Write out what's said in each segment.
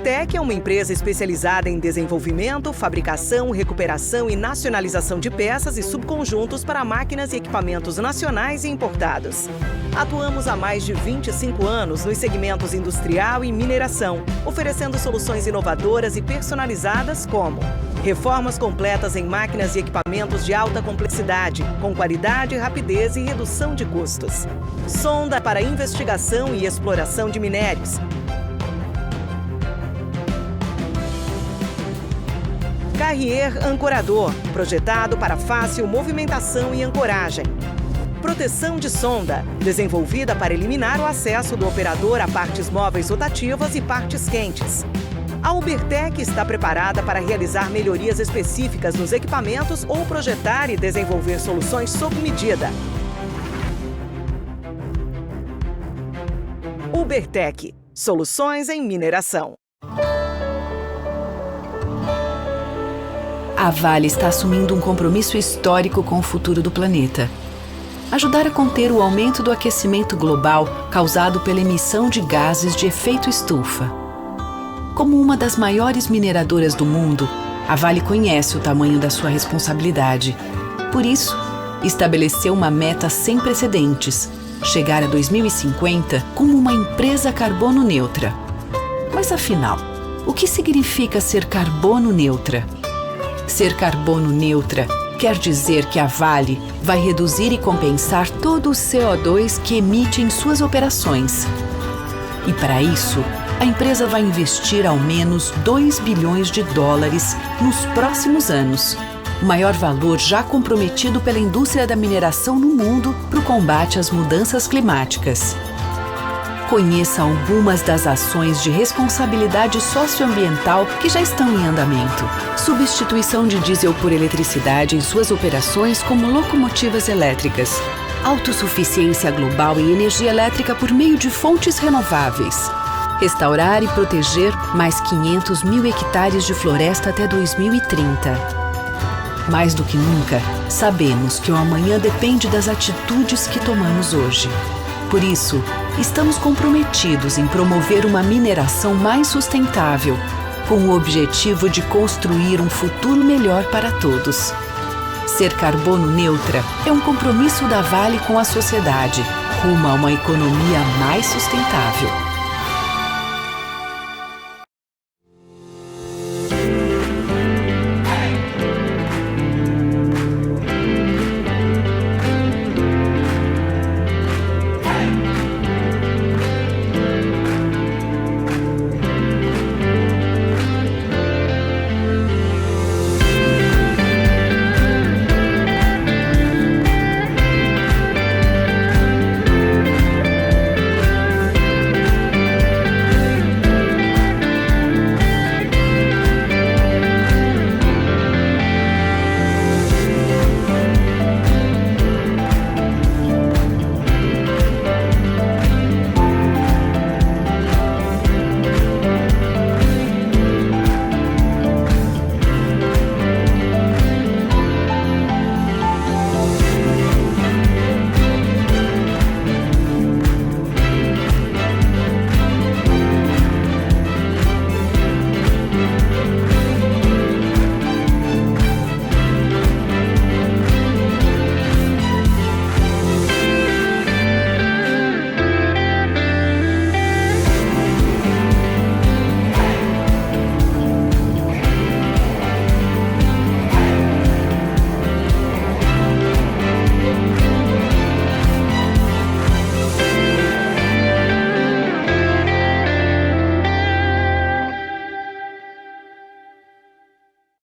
Ubertec é uma empresa especializada em desenvolvimento, fabricação, recuperação e nacionalização de peças e subconjuntos para máquinas e equipamentos nacionais e importados. Atuamos há mais de 25 anos nos segmentos industrial e mineração, oferecendo soluções inovadoras e personalizadas como reformas completas em máquinas e equipamentos de alta complexidade, com qualidade, rapidez e redução de custos. Sonda para investigação e exploração de minérios. Carrier ancorador, projetado para fácil movimentação e ancoragem. Proteção de sonda, desenvolvida para eliminar o acesso do operador a partes móveis rotativas e partes quentes. A Ubertec está preparada para realizar melhorias específicas nos equipamentos ou projetar e desenvolver soluções sob medida. Ubertec, soluções em mineração. A Vale está assumindo um compromisso histórico com o futuro do planeta. Ajudar a conter o aumento do aquecimento global causado pela emissão de gases de efeito estufa. Como uma das maiores mineradoras do mundo, a Vale conhece o tamanho da sua responsabilidade. Por isso, estabeleceu uma meta sem precedentes: chegar a 2050 como uma empresa carbono neutra. Mas afinal, o que significa ser carbono neutra? Ser carbono neutra quer dizer que a Vale vai reduzir e compensar todo o CO2 que emite em suas operações. E para isso, a empresa vai investir ao menos 2 bilhões de dólares nos próximos anos, o maior valor já comprometido pela indústria da mineração no mundo para o combate às mudanças climáticas. Conheça algumas das ações de responsabilidade socioambiental que já estão em andamento. Substituição de diesel por eletricidade em suas operações como locomotivas elétricas. Autossuficiência global em energia elétrica por meio de fontes renováveis. Restaurar e proteger mais 500 mil hectares de floresta até 2030. Mais do que nunca, sabemos que o amanhã depende das atitudes que tomamos hoje. Por isso, estamos comprometidos em promover uma mineração mais sustentável, com o objetivo de construir um futuro melhor para todos. Ser carbono neutra é um compromisso da Vale com a sociedade, rumo a uma economia mais sustentável.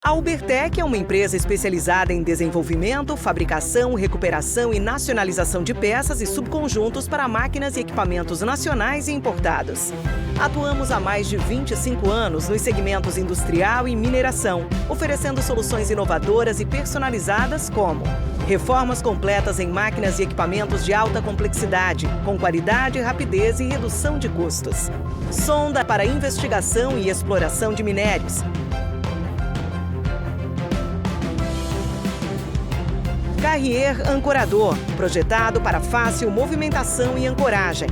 A Ubertec é uma empresa especializada em desenvolvimento, fabricação, recuperação e nacionalização de peças e subconjuntos para máquinas e equipamentos nacionais e importados. Atuamos há mais de 25 anos nos segmentos industrial e mineração, oferecendo soluções inovadoras e personalizadas como reformas completas em máquinas e equipamentos de alta complexidade, com qualidade, rapidez e redução de custos. Sonda para investigação e exploração de minérios. Carrier ancorador, projetado para fácil movimentação e ancoragem.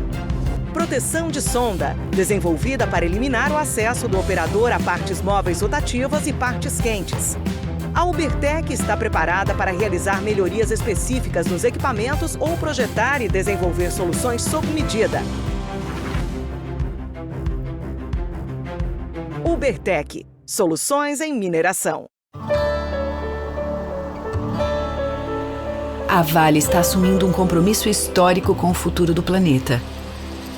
proteção de sonda, desenvolvida para eliminar o acesso do operador a partes móveis rotativas e partes quentes. A Ubertec está preparada para realizar melhorias específicas nos equipamentos ou projetar e desenvolver soluções sob medida. Ubertec, soluções em mineração. A Vale está assumindo um compromisso histórico com o futuro do planeta.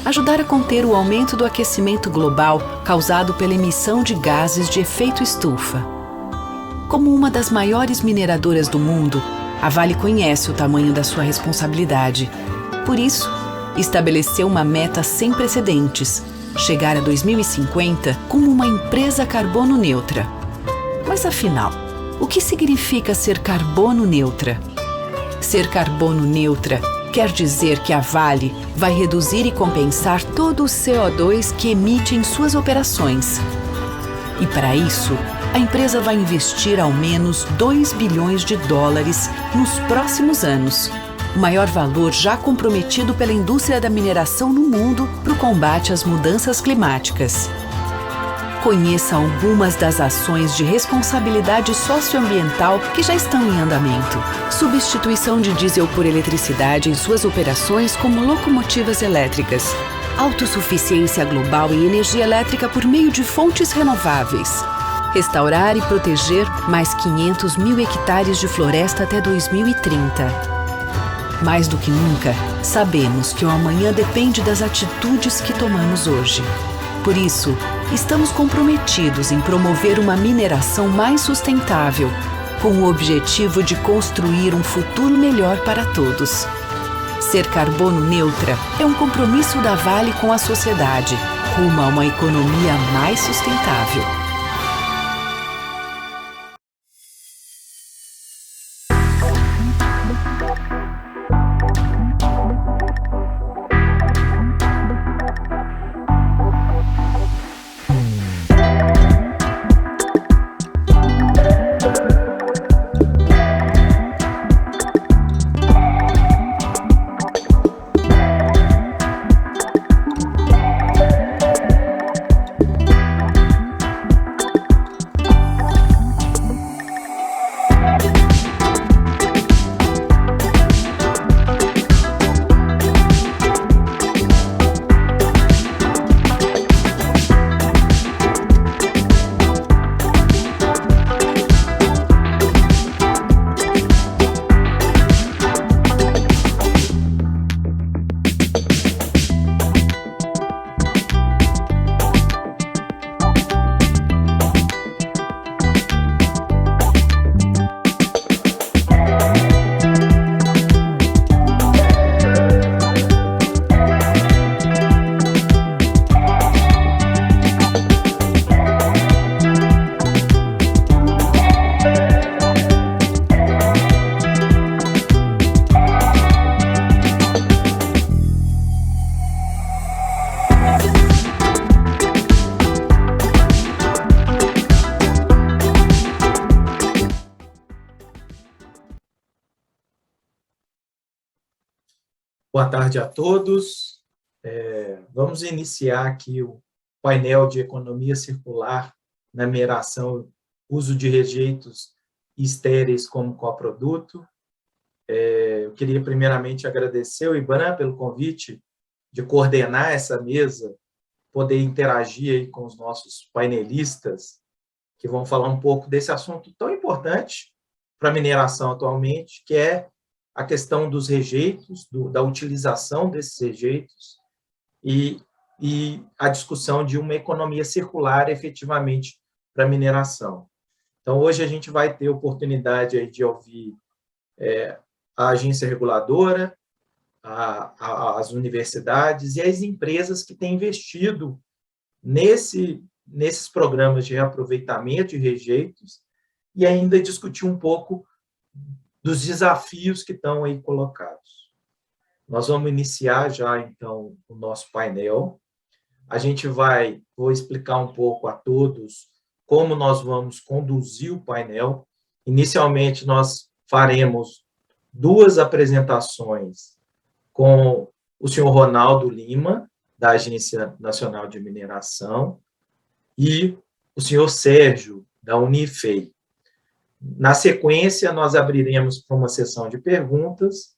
Ajudar a conter o aumento do aquecimento global causado pela emissão de gases de efeito estufa. Como uma das maiores mineradoras do mundo, a Vale conhece o tamanho da sua responsabilidade. Por isso, estabeleceu uma meta sem precedentes: chegar a 2050 como uma empresa carbono neutra. Mas afinal, o que significa ser carbono neutra? Ser carbono neutra quer dizer que a Vale vai reduzir e compensar todo o CO2 que emite em suas operações. E para isso, a empresa vai investir ao menos 2 bilhões de dólares nos próximos anos, o maior valor já comprometido pela indústria da mineração no mundo para o combate às mudanças climáticas. Conheça algumas das ações de responsabilidade socioambiental que já estão em andamento. Substituição de diesel por eletricidade em suas operações como locomotivas elétricas. Autossuficiência global em energia elétrica por meio de fontes renováveis. Restaurar e proteger mais 500 mil hectares de floresta até 2030. Mais do que nunca, sabemos que o amanhã depende das atitudes que tomamos hoje. Por isso, estamos comprometidos em promover uma mineração mais sustentável, com o objetivo de construir um futuro melhor para todos. Ser carbono neutra é um compromisso da Vale com a sociedade, rumo a uma economia mais sustentável. Boa tarde a todos. Vamos iniciar aqui o painel de economia circular na mineração, uso de rejeitos estéreis como coproduto. Eu queria primeiramente agradecer ao IBRAM pelo convite de coordenar essa mesa, poder interagir aí com os nossos painelistas, que vão falar um pouco desse assunto tão importante para a mineração atualmente, que é a questão dos rejeitos, da utilização desses rejeitos e a discussão de uma economia circular efetivamente para a mineração. Então, hoje a gente vai ter oportunidade aí de ouvir a agência reguladora, as universidades e as empresas que têm investido nesses programas de reaproveitamento de rejeitos e ainda discutir um pouco dos desafios que estão aí colocados. Nós vamos iniciar já, então, o nosso painel. Vou explicar um pouco a todos como nós vamos conduzir o painel. Inicialmente, nós faremos 2 apresentações com o senhor Ronaldo Lima, da Agência Nacional de Mineração, e o senhor Sérgio, da Unifei. Na sequência, nós abriremos para uma sessão de perguntas,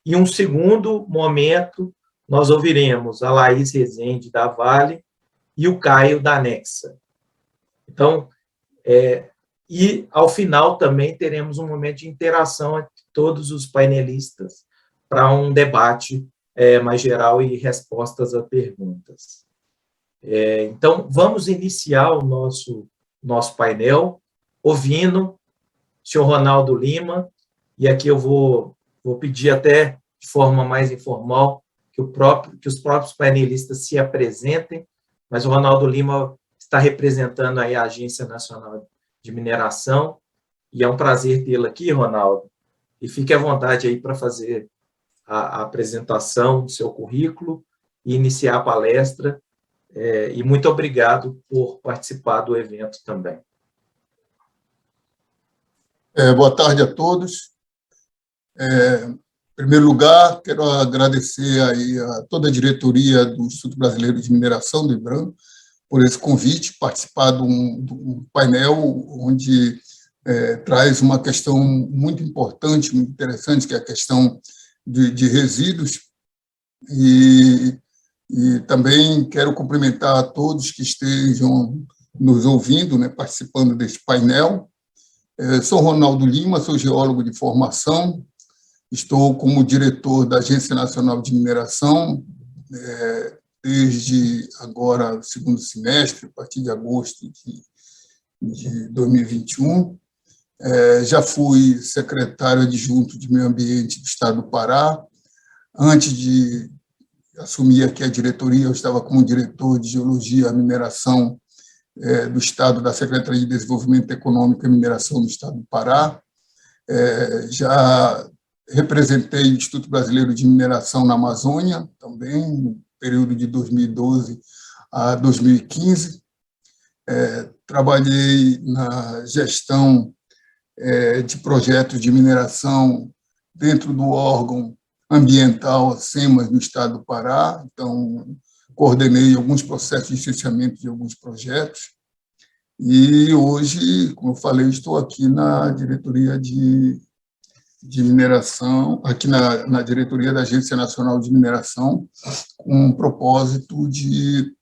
e um segundo momento, nós ouviremos a Laís Rezende, da Vale, e o Caio, da Nexa. Então, e ao final também teremos um momento de interação entre todos os painelistas para um debate mais geral e respostas a perguntas. Então, vamos iniciar o nosso painel ouvindo o senhor Ronaldo Lima, e aqui eu vou pedir até de forma mais informal que os próprios painelistas se apresentem, mas o Ronaldo Lima está representando aí a Agência Nacional de Mineração, e é um prazer tê-lo aqui, Ronaldo, e fique à vontade aí para fazer a apresentação do seu currículo e iniciar a palestra, e muito obrigado por participar do evento também. Boa tarde a todos. Em primeiro lugar, quero agradecer aí a toda a diretoria do Instituto Brasileiro de Mineração, do IBRAM, por esse convite, participar de um painel onde traz uma questão muito importante, muito interessante, que é a questão de resíduos. E também quero cumprimentar a todos que estejam nos ouvindo, né, participando deste painel. Sou Ronaldo Lima, sou geólogo de formação, estou como diretor da Agência Nacional de Mineração desde agora, o segundo semestre, a partir de agosto de 2021. Já fui secretário adjunto de Meio Ambiente do Estado do Pará. Antes de assumir aqui a diretoria, eu estava como diretor de Geologia e Mineração do Estado, da Secretaria de Desenvolvimento Econômico e Mineração do Estado do Pará. Já representei o Instituto Brasileiro de Mineração na Amazônia, também, no período de 2012 a 2015. Trabalhei na gestão de projetos de mineração dentro do órgão ambiental SEMAS no Estado do Pará, então coordenei alguns processos de licenciamento de alguns projetos, e hoje, como eu falei, estou aqui na diretoria de mineração, aqui na diretoria da Agência Nacional de Mineração, com o propósito de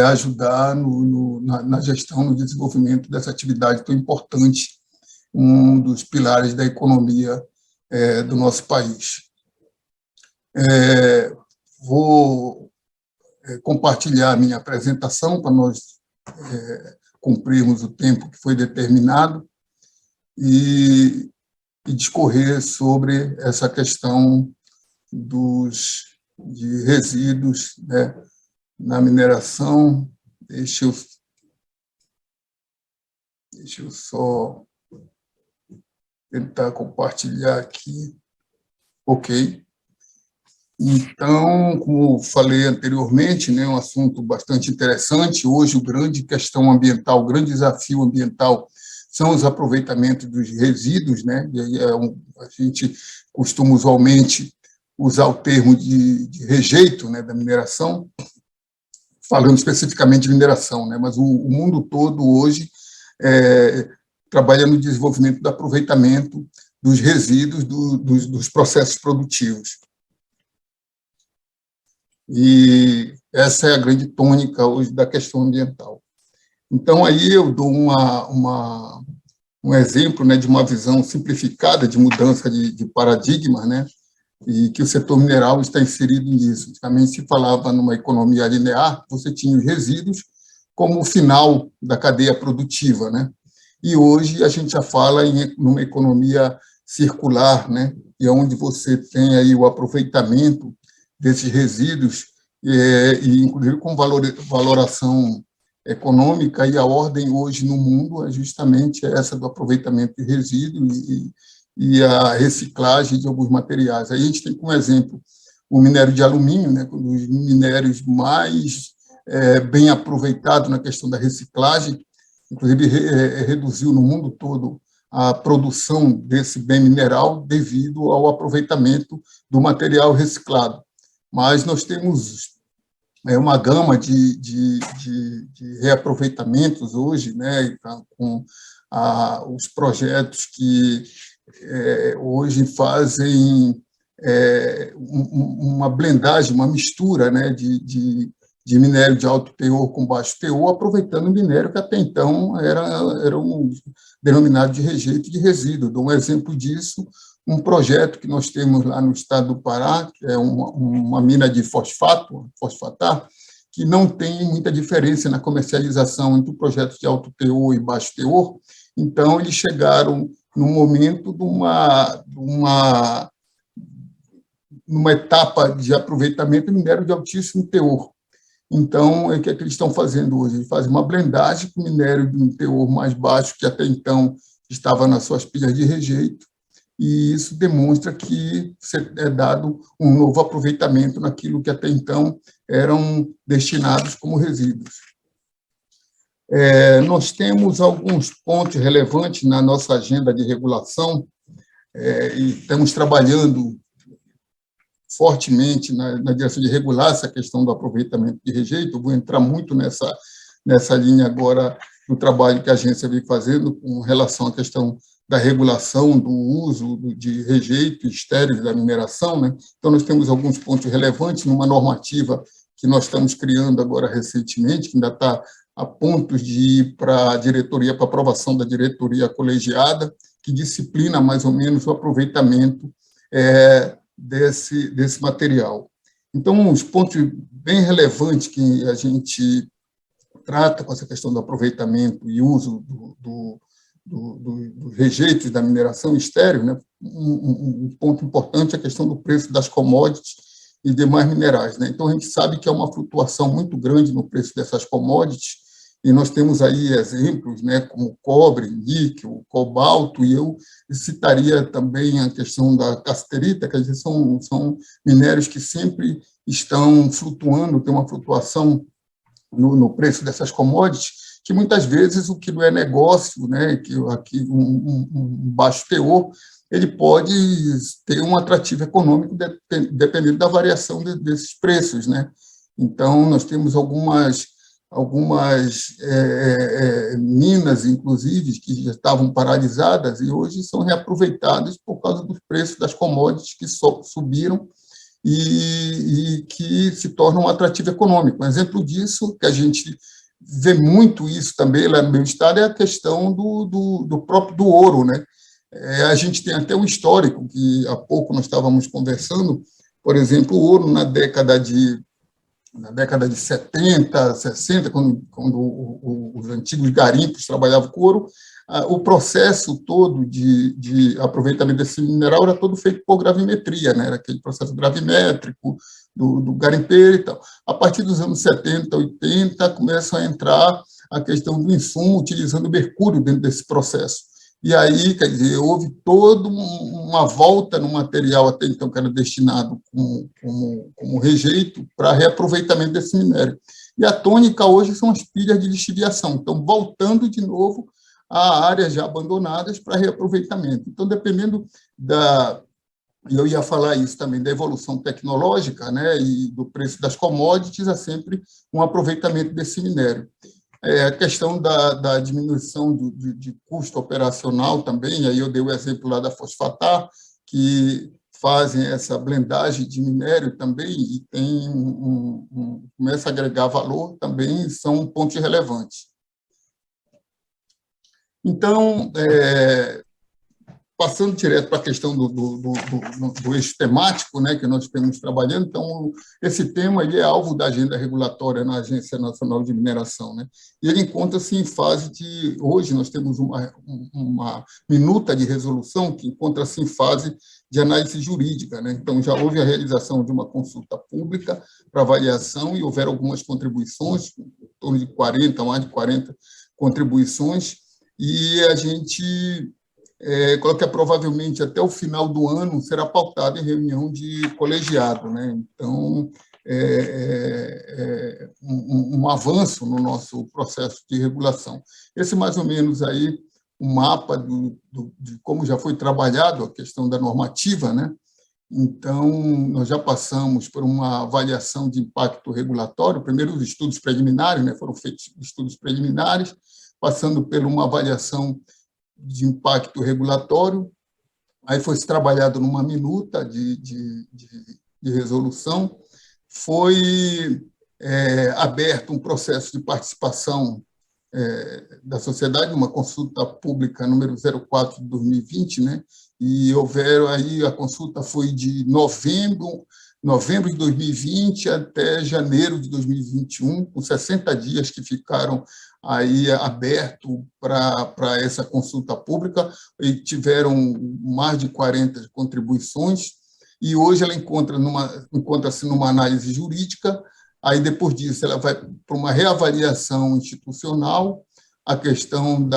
ajudar na gestão, no desenvolvimento dessa atividade tão importante, um dos pilares da economia do nosso país. Vou compartilhar a minha apresentação para nós cumprirmos o tempo que foi determinado e discorrer sobre essa questão de resíduos, né, na mineração. Deixa eu só tentar compartilhar aqui. Ok. Então, como falei anteriormente, né, um assunto bastante interessante. Hoje, o grande questão ambiental, o grande desafio ambiental são os aproveitamentos dos resíduos, né? E aí a gente costuma usualmente usar o termo de rejeito, né, da mineração, falando especificamente de mineração, né? Mas o mundo todo hoje trabalha no desenvolvimento do aproveitamento dos resíduos dos processos produtivos. E essa é a grande tônica hoje da questão ambiental. Então, aí eu dou um exemplo, né, de uma visão simplificada de mudança de paradigma, né, e que o setor mineral está inserido nisso. Antigamente se falava numa economia linear, você tinha os resíduos como o final da cadeia produtiva, né, e hoje a gente já fala numa economia circular, né, e onde você tem aí o aproveitamento desses resíduos, e inclusive com valoração econômica, e a ordem hoje no mundo é justamente essa do aproveitamento de resíduos e a reciclagem de alguns materiais. Aí a gente tem como exemplo o minério de alumínio, né, um dos minérios mais bem aproveitados na questão da reciclagem, inclusive reduziu no mundo todo a produção desse bem mineral devido ao aproveitamento do material reciclado. Mas nós temos uma gama de reaproveitamentos hoje, né, com os projetos que hoje fazem uma blendagem, uma mistura, né, de minério de alto teor com baixo teor, aproveitando o minério que até então era um denominado de rejeito de resíduo. Dou um exemplo disso, um projeto que nós temos lá no estado do Pará, que é uma mina de fosfatar, que não tem muita diferença na comercialização entre projetos de alto teor e baixo teor. Então, eles chegaram no momento de numa etapa de aproveitamento de minério de altíssimo teor. Então, o que eles estão fazendo hoje? Eles fazem uma blendagem com minério de um teor mais baixo, que até então estava nas suas pilhas de rejeito, e isso demonstra que é dado um novo aproveitamento naquilo que até então eram destinados como resíduos. Nós temos alguns pontos relevantes na nossa agenda de regulação, e estamos trabalhando fortemente na direção de regular essa questão do aproveitamento de rejeito. Eu vou entrar muito nessa linha agora do trabalho que a agência vem fazendo com relação à questão da regulação do uso de rejeito estéril da mineração, né? Então, nós temos alguns pontos relevantes numa normativa que nós estamos criando agora recentemente, que ainda está a pontos de ir para a diretoria, para aprovação da diretoria colegiada, que disciplina mais ou menos o aproveitamento desse material. Então, os pontos bem relevantes que a gente trata com essa questão do aproveitamento e uso dos rejeitos da mineração estéril, né? Um ponto importante é a questão do preço das commodities e demais minerais, né? Então, a gente sabe que há uma flutuação muito grande no preço dessas commodities, e nós temos aí exemplos, né, como cobre, níquel, cobalto, e eu citaria também a questão da casterita, que são minérios que sempre estão flutuando, tem uma flutuação no preço dessas commodities, que muitas vezes o que não é negócio, né, que aqui um baixo teor, ele pode ter um atrativo econômico dependendo da variação desses preços, né? Então, nós temos algumas minas, inclusive, que já estavam paralisadas e hoje são reaproveitadas por causa dos preços das commodities que subiram e que se tornam um atrativo econômico. Um exemplo disso, que a gente vê muito isso também lá no meu estado, é a questão do próprio ouro, né? A gente tem até um histórico, que há pouco nós estávamos conversando, por exemplo, o ouro na década de 70, 60, quando os antigos garimpos trabalhavam com ouro, o processo todo de aproveitamento desse mineral era todo feito por gravimetria, né? Era aquele processo gravimétrico do garimpeiro e tal. A partir dos anos 70, 80, começa a entrar a questão do insumo utilizando mercúrio dentro desse processo. E aí, quer dizer, houve toda uma volta no material até então que era destinado como rejeito para reaproveitamento desse minério. E a tônica hoje são as pilhas de lixiviação, então voltando de novo a áreas já abandonadas para reaproveitamento. Então, dependendo eu ia falar isso também, da evolução tecnológica, né, e do preço das commodities, há sempre um aproveitamento desse minério. A questão da diminuição de custo operacional também, aí eu dei o exemplo lá da Fosfatar, que fazem essa blendagem de minério também e começa a agregar valor, também são pontos relevantes. Então, passando direto para a questão do eixo temático, né, que nós estamos trabalhando, então, esse tema ele é alvo da agenda regulatória na Agência Nacional de Mineração, né, e ele encontra-se em fase de... Hoje, nós temos uma minuta de resolução que encontra-se em fase de análise jurídica, né, então, já houve a realização de uma consulta pública para avaliação e houveram algumas contribuições, em torno de 40, mais de 40 contribuições, e a gente... que provavelmente até o final do ano será pautado em reunião de colegiado, né? Então, um avanço no nosso processo de regulação. Esse, mais ou menos, aí, um mapa de como já foi trabalhado a questão da normativa, né? Então, nós já passamos por uma avaliação de impacto regulatório, primeiro os estudos preliminares, né, foram feitos estudos preliminares, passando por uma avaliação de impacto regulatório, aí foi trabalhado numa minuta de resolução, foi aberto um processo de participação da sociedade, uma consulta pública número 04 de 2020, né? E houveram aí, a consulta foi de novembro de 2020 até janeiro de 2021, com 60 dias que ficaram aí aberto para essa consulta pública, e tiveram mais de 40 contribuições, e hoje ela encontra-se numa análise jurídica. Aí, depois disso, ela vai para uma reavaliação institucional, a questão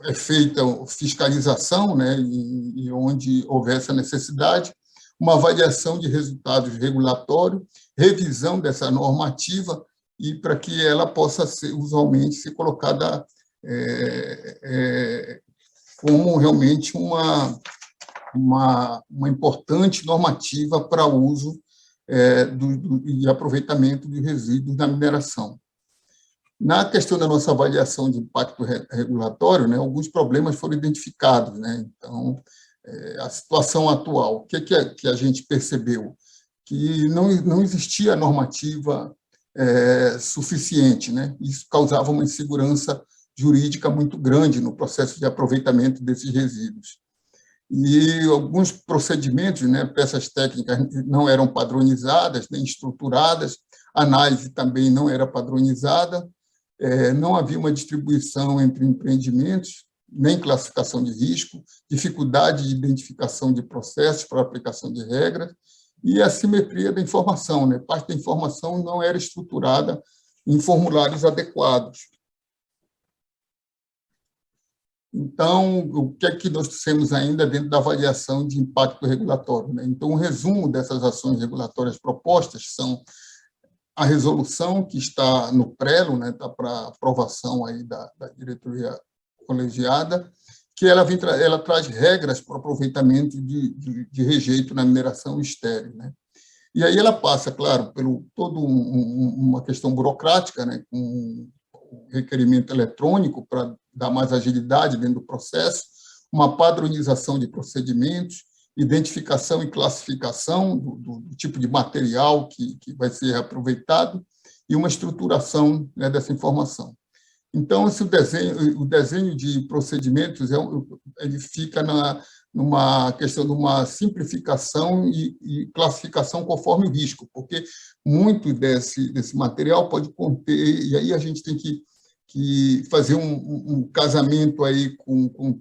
é feita fiscalização, né, e onde houver essa necessidade, uma avaliação de resultados regulatórios, revisão dessa normativa, e para que ela possa usualmente ser colocada como realmente uma importante normativa para uso e aproveitamento de resíduos na mineração. Na questão da nossa avaliação de impacto regulatório, né, alguns problemas foram identificados, né? Então, a situação atual, o que a gente percebeu? Que não existia normativa suficiente, né? Isso causava uma insegurança jurídica muito grande no processo de aproveitamento desses resíduos. E alguns procedimentos, né, peças técnicas não eram padronizadas, nem estruturadas, a análise também não era padronizada, não havia uma distribuição entre empreendimentos, nem classificação de risco, dificuldade de identificação de processos para aplicação de regras, e a assimetria da informação, né? Parte da informação não era estruturada em formulários adequados. Então, o que é que nós temos ainda dentro da avaliação de impacto regulatório, né? Então, um resumo dessas ações regulatórias propostas são a resolução que está no prelo, né, está para aprovação aí da diretoria colegiada, que ela traz regras para o aproveitamento de rejeito na mineração estéril, né? E aí ela passa, claro, pelo toda uma questão burocrática, né, com requerimento eletrônico para dar mais agilidade dentro do processo, uma padronização de procedimentos, identificação e classificação do tipo de material que vai ser aproveitado e uma estruturação, né, dessa informação. Então, o desenho de procedimentos ele fica numa questão de uma simplificação e classificação conforme o risco, porque muito desse material pode conter, e aí a gente tem que fazer um casamento aí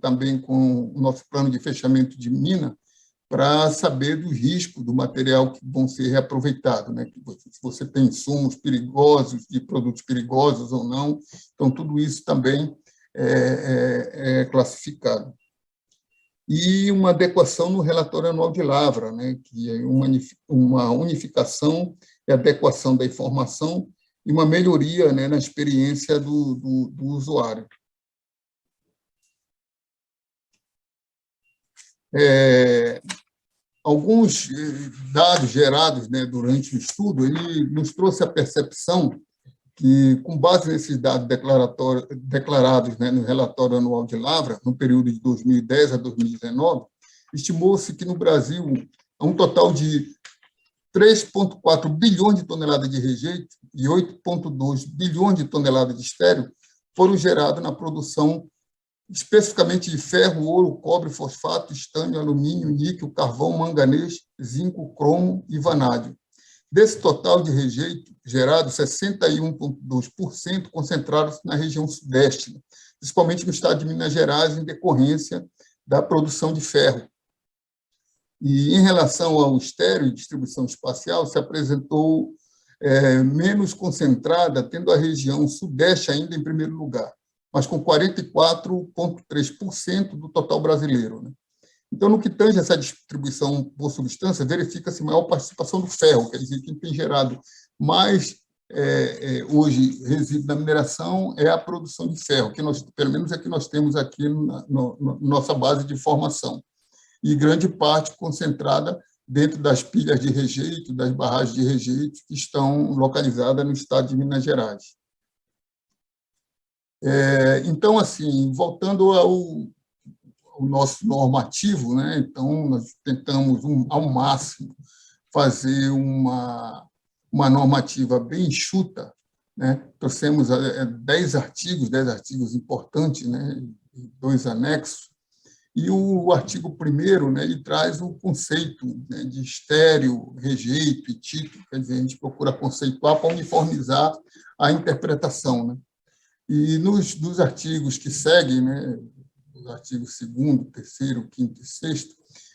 também com o nosso plano de fechamento de mina, para saber do risco do material que vão ser reaproveitados, né? Se você tem insumos perigosos, de produtos perigosos ou não, então tudo isso também é classificado. E uma adequação no relatório anual de lavra, né? Que é uma unificação e adequação da informação e uma melhoria, né, na experiência do usuário. Alguns dados gerados, né, durante o estudo, ele nos trouxe a percepção que, com base nesses dados declarados, né, no relatório anual de lavra, no período de 2010 a 2019, estimou-se que no Brasil há um total de 3,4 bilhões de toneladas de rejeito e 8,2 bilhões de toneladas de estéril foram gerados na produção especificamente de ferro, ouro, cobre, fosfato, estânio, alumínio, níquel, carvão, manganês, zinco, cromo e vanádio. Desse total de rejeito gerado, 61,2% concentrados na região sudeste, principalmente no estado de Minas Gerais, em decorrência da produção de ferro. E, em relação ao estéril e distribuição espacial, se apresentou menos concentrada, tendo a região sudeste ainda em primeiro lugar, mas com 44,3% do total brasileiro, né? Então, no que tange essa distribuição por substância, verifica-se maior participação do ferro, quer dizer, quem tem gerado mais hoje resíduo da mineração é a produção de ferro, que nós, pelo menos é que nós temos aqui na nossa base de informação. e grande parte concentrada dentro das pilhas de rejeito, das barragens de rejeito que estão localizadas no estado de Minas Gerais. Então, assim, voltando ao nosso normativo, né? Então, nós tentamos, ao máximo, fazer uma normativa bem enxuta, né? Trouxemos 10 artigos importantes, né? 2 anexos, e o artigo 1º, né, ele traz o conceito, né, de estéreo, rejeito e título, quer dizer, a gente procura conceituar para uniformizar a interpretação, né? E nos artigos que seguem, né, os artigos 2º, 3º, 5º e 6º,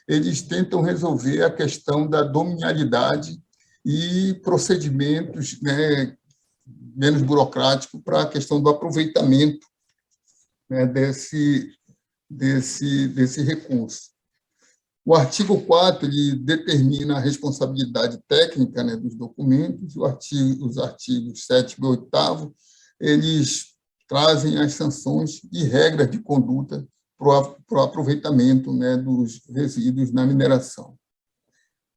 eles tentam resolver a questão da dominialidade e procedimentos, né, menos burocráticos para a questão do aproveitamento, né, desse recurso. O artigo 4 ele determina a responsabilidade técnica, né, dos documentos, os artigos 7º e 8º, eles trazem as sanções e regras de conduta para o aproveitamento, né, dos resíduos na mineração.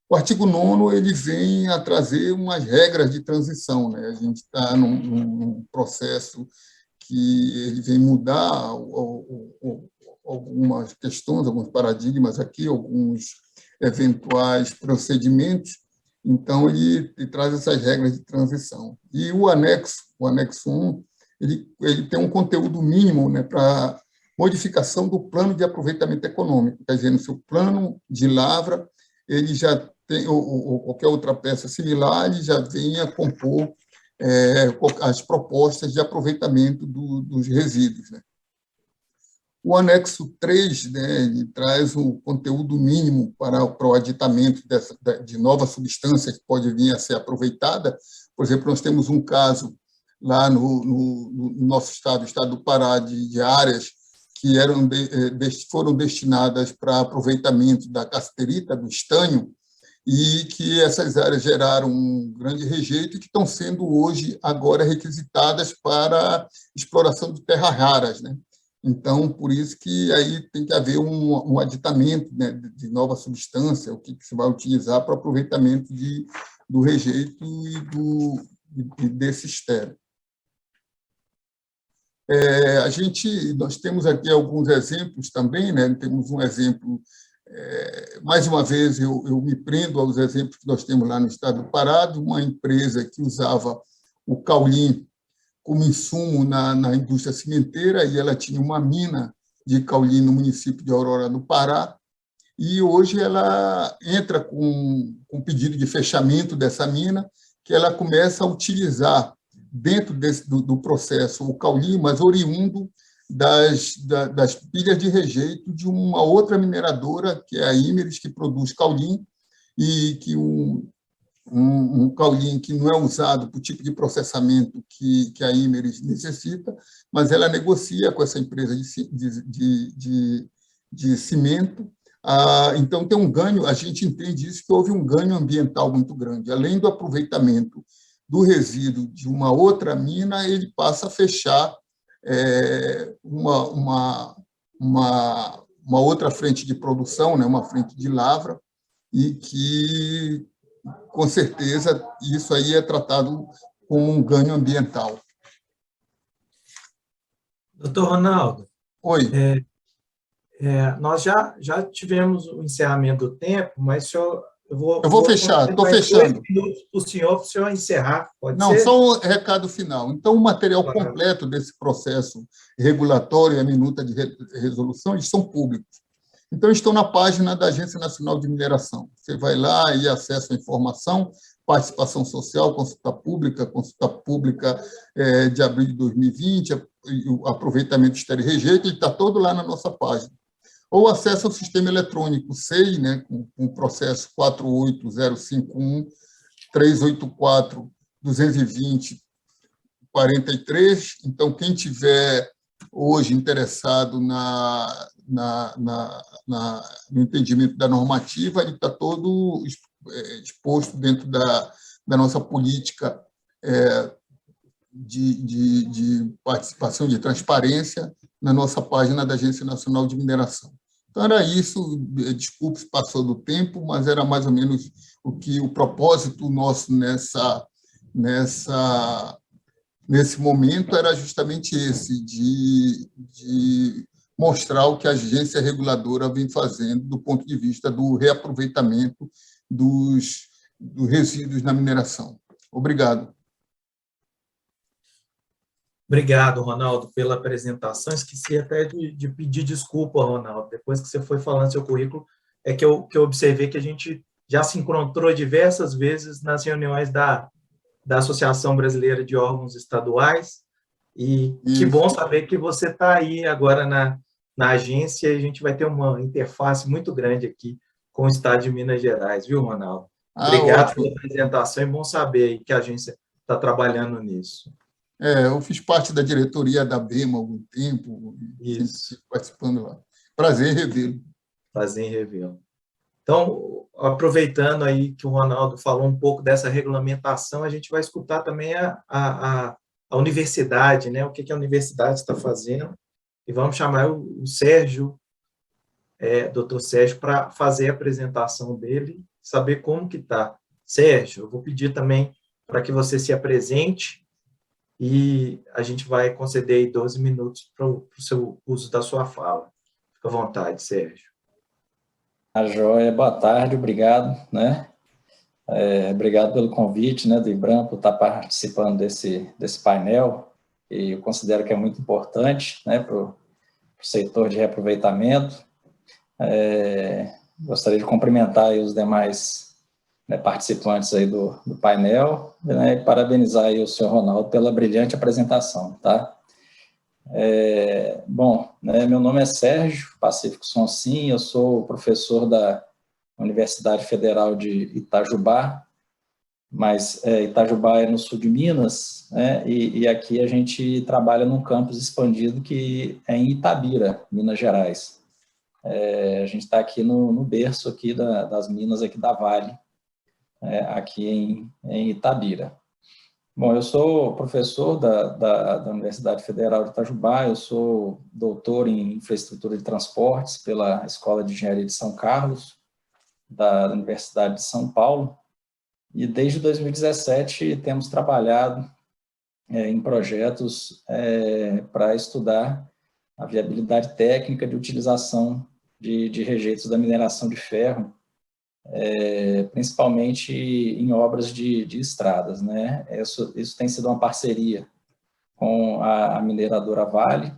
O artigo 9º ele vem a trazer umas regras de transição, né? A gente está num processo que ele vem mudar algumas questões, alguns paradigmas aqui, alguns eventuais procedimentos, então ele traz essas regras de transição. E o anexo 1, ele tem um conteúdo mínimo, né, para modificação do plano de aproveitamento econômico, quer dizer, no seu plano de lavra, ele já tem, ou qualquer outra peça similar, ele já vem a compor as propostas de aproveitamento dos resíduos, né? O anexo 3, né, ele traz o conteúdo mínimo para o aditamento de nova substância que pode vir a ser aproveitada. Por exemplo, nós temos um caso lá no nosso estado, o estado do Pará, de áreas que foram destinadas para aproveitamento da casterita, do estanho, e que essas áreas geraram um grande rejeito e que estão sendo hoje, agora, requisitadas para exploração de terras raras, né? Então, por isso que aí tem que haver um aditamento, né, de nova substância, o que se vai utilizar para aproveitamento do rejeito e desse estéreo. Nós temos aqui alguns exemplos também, né? Temos um exemplo, mais uma vez, eu me prendo aos exemplos que nós temos lá no estado do Pará, de uma empresa que usava o caulim como insumo na indústria cimenteira, e ela tinha uma mina de caulim no município de Aurora do Pará, e hoje ela entra com pedido de fechamento dessa mina, que ela começa a utilizar dentro do processo o caulim, mas oriundo das pilhas de rejeito de uma outra mineradora, que é a Imerys, que produz caulim, e que um caulim que não é usado para o tipo de processamento que a Imerys necessita, mas ela negocia com essa empresa de cimento. Então, tem um ganho, a gente entende isso, que houve um ganho ambiental muito grande. Além do aproveitamento do resíduo de uma outra mina, ele passa a fechar uma outra frente de produção, né, uma frente de lavra, e que, com certeza, isso aí é tratado como um ganho ambiental. Doutor Ronaldo. Oi. Nós já tivemos o encerramento do tempo, mas eu vou fechar, estou fechando. 2 minutos para o senhor encerrar, pode Não, ser? só um recado final. Então, o material completo desse processo regulatório e a minuta de resolução, eles são públicos. Então, estão na página da Agência Nacional de Mineração. Você vai lá e acessa a informação, participação social, consulta pública de abril de 2020, o aproveitamento estéreo e rejeito, ele está todo lá na nossa página. Ou acessa o sistema eletrônico SEI, né, com o processo 48051-384-220-43. Então, quem tiver hoje interessado no entendimento da normativa, ele está todo exposto dentro da nossa política de participação, de transparência, na nossa página da Agência Nacional de Mineração. Então, era isso, desculpe se passou do tempo, mas era mais ou menos o propósito nosso nesse momento era justamente esse, de mostrar o que a agência reguladora vem fazendo do ponto de vista do reaproveitamento dos resíduos na mineração. Obrigado. Obrigado, Ronaldo, pela apresentação. Esqueci até de pedir desculpa, Ronaldo. Depois que você foi falando seu currículo, é que eu observei que a gente já se encontrou diversas vezes nas reuniões da Associação Brasileira de Órgãos Estaduais, e que bom saber que você está aí agora na agência, e a gente vai ter uma interface muito grande aqui com o Estado de Minas Gerais, viu, Ronaldo? Obrigado Ótimo. pela apresentação, e bom saber aí que a agência está trabalhando nisso. Eu fiz parte da diretoria da BEMA há algum tempo, Isso. participando lá. Prazer em revê-lo. Prazer em revê-lo. Então, aproveitando aí que o Ronaldo falou um pouco dessa regulamentação, a gente vai escutar também a universidade, né? O que a universidade está fazendo, e vamos chamar o Sérgio, doutor Sérgio, para fazer a apresentação dele, saber como que está. Sérgio, eu vou pedir também para que você se apresente, e a gente vai conceder aí 12 minutos para o seu uso da sua fala. Fica à vontade, Sérgio. A joia, boa tarde, obrigado, né? Obrigado pelo convite, né, do IBRAM, por estar participando desse painel, e eu considero que é muito importante, né, para o setor de reaproveitamento. Gostaria de cumprimentar aí os demais, né, participantes aí do painel, né, e parabenizar aí o senhor Ronaldo pela brilhante apresentação, tá? Bom, né, meu nome é Sérgio Pacífico Sonsim, eu sou professor da Universidade Federal de Itajubá, mas Itajubá é no sul de Minas, né, e aqui a gente trabalha num campus expandido que é em Itabira, Minas Gerais. A gente está aqui no berço aqui das minas aqui da Vale, aqui em Itabira. Bom, eu sou professor da Universidade Federal de Itajubá, eu sou doutor em infraestrutura de transportes pela Escola de Engenharia de São Carlos, da Universidade de São Paulo, e desde 2017 temos trabalhado em projetos para estudar a viabilidade técnica de utilização de rejeitos da mineração de ferro, principalmente em obras de estradas, né? Isso tem sido uma parceria com a mineradora Vale,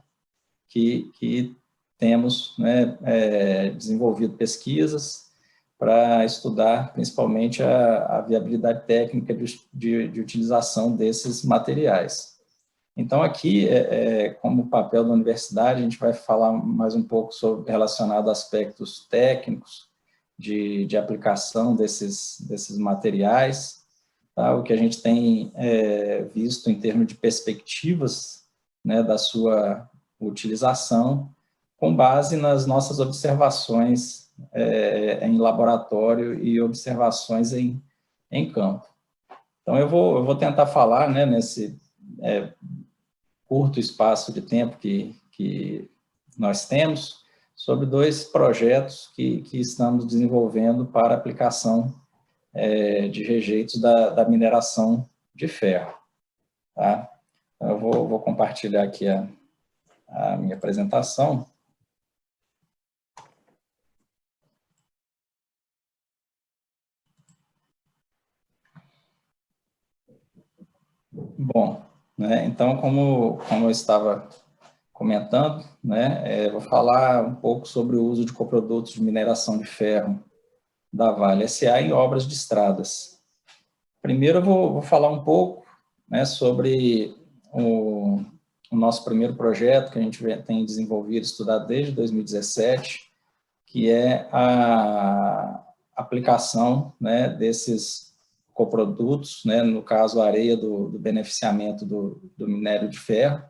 que temos, né, desenvolvido pesquisas para estudar principalmente a viabilidade técnica de utilização desses materiais. Então, aqui, como papel da universidade, a gente vai falar mais um pouco relacionado a aspectos técnicos de aplicação desses materiais, tá? O que a gente tem visto em termos de perspectivas, né, da sua utilização, com base nas nossas observações em laboratório e observações em campo. Então, eu vou tentar falar, né, nesse curto espaço de tempo que nós temos, sobre 2 projetos que estamos desenvolvendo para aplicação de rejeitos da mineração de ferro. Tá? Então, eu vou compartilhar aqui a minha apresentação. Bom, né, então, como eu estava comentando, né, vou falar um pouco sobre o uso de coprodutos de mineração de ferro da Vale S.A. em obras de estradas. Primeiro eu vou falar um pouco, né, sobre o nosso primeiro projeto que a gente tem desenvolvido, estudado desde 2017, que é a aplicação, né, desses coprodutos, né, no caso a areia do beneficiamento do minério de ferro.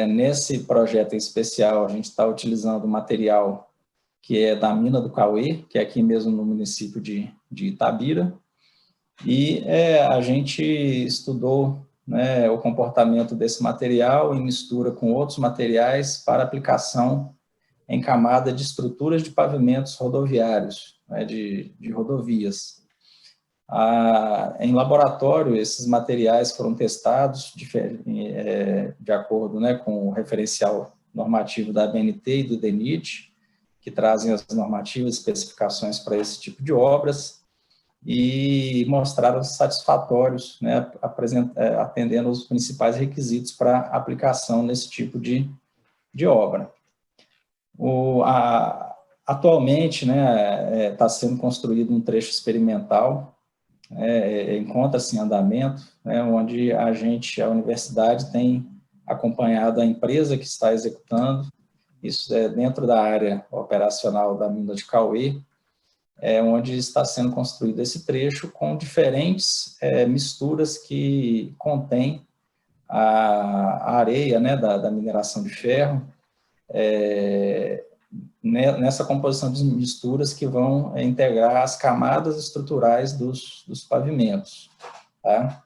Nesse projeto em especial, a gente está utilizando material que é da mina do Cauê, que é aqui mesmo no município de Itabira, e a gente estudou, né, o comportamento desse material em mistura com outros materiais para aplicação em camada de estruturas de pavimentos rodoviários, né, de rodovias. Em laboratório, esses materiais foram testados de acordo, né, com o referencial normativo da ABNT e do DENIT, que trazem as normativas e especificações para esse tipo de obras, e mostraram satisfatórios, né, atendendo aos principais requisitos para aplicação nesse tipo de obra. Atualmente, né, está sendo construído um trecho experimental, encontra-se em andamento, né, onde a universidade tem acompanhado a empresa que está executando, isso é dentro da área operacional da mina de Cauê, onde está sendo construído esse trecho com diferentes misturas que contém a areia, né, da mineração de ferro, nessa composição de misturas que vão integrar as camadas estruturais dos pavimentos. Tá?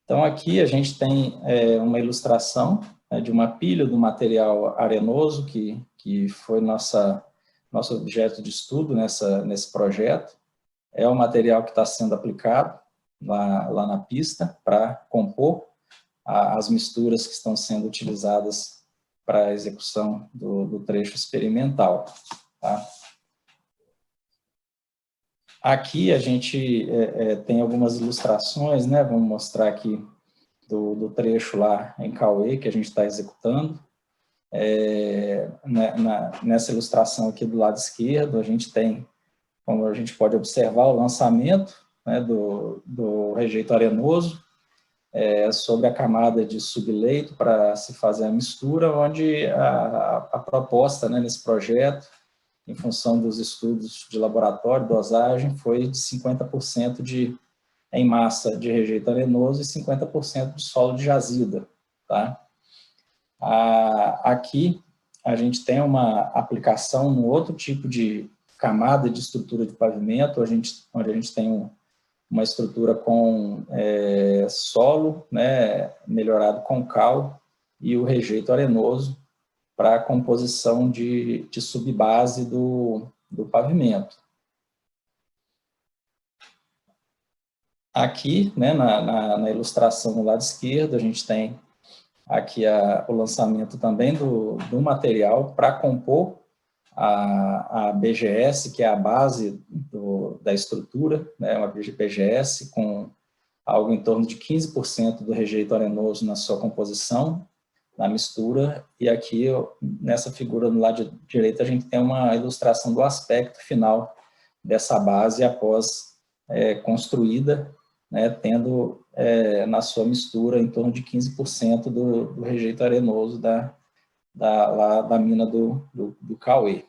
Então, aqui a gente tem uma ilustração, né, de uma pilha do material arenoso, que foi nosso objeto de estudo nesse projeto. É o material que está sendo aplicado lá na pista para compor as misturas que estão sendo utilizadas para a execução do trecho experimental. Tá? Aqui a gente tem algumas ilustrações, né? Vamos mostrar aqui do trecho lá em Cauê, que a gente está executando. Nessa ilustração aqui do lado esquerdo, a gente tem, como a gente pode observar, o lançamento, né, do rejeito arenoso, sobre a camada de subleito para se fazer a mistura, onde a proposta, né, nesse projeto, em função dos estudos de laboratório, dosagem, foi de 50% em massa de rejeito arenoso e 50% de solo de jazida. Tá? Aqui a gente tem uma aplicação no outro tipo de camada de estrutura de pavimento, onde a gente tem uma estrutura com solo, né, melhorado com cal, e o rejeito arenoso para a composição de subbase do pavimento. Aqui, né, na ilustração do lado esquerdo, a gente tem aqui o lançamento também do material para compor a BGS, que é a base da estrutura, né, uma BGS com algo em torno de 15% do rejeito arenoso na sua composição, na mistura, e aqui, nessa figura no lado direito, a gente tem uma ilustração do aspecto final dessa base após construída, né, tendo na sua mistura em torno de 15% do rejeito arenoso lá da mina do Cauê.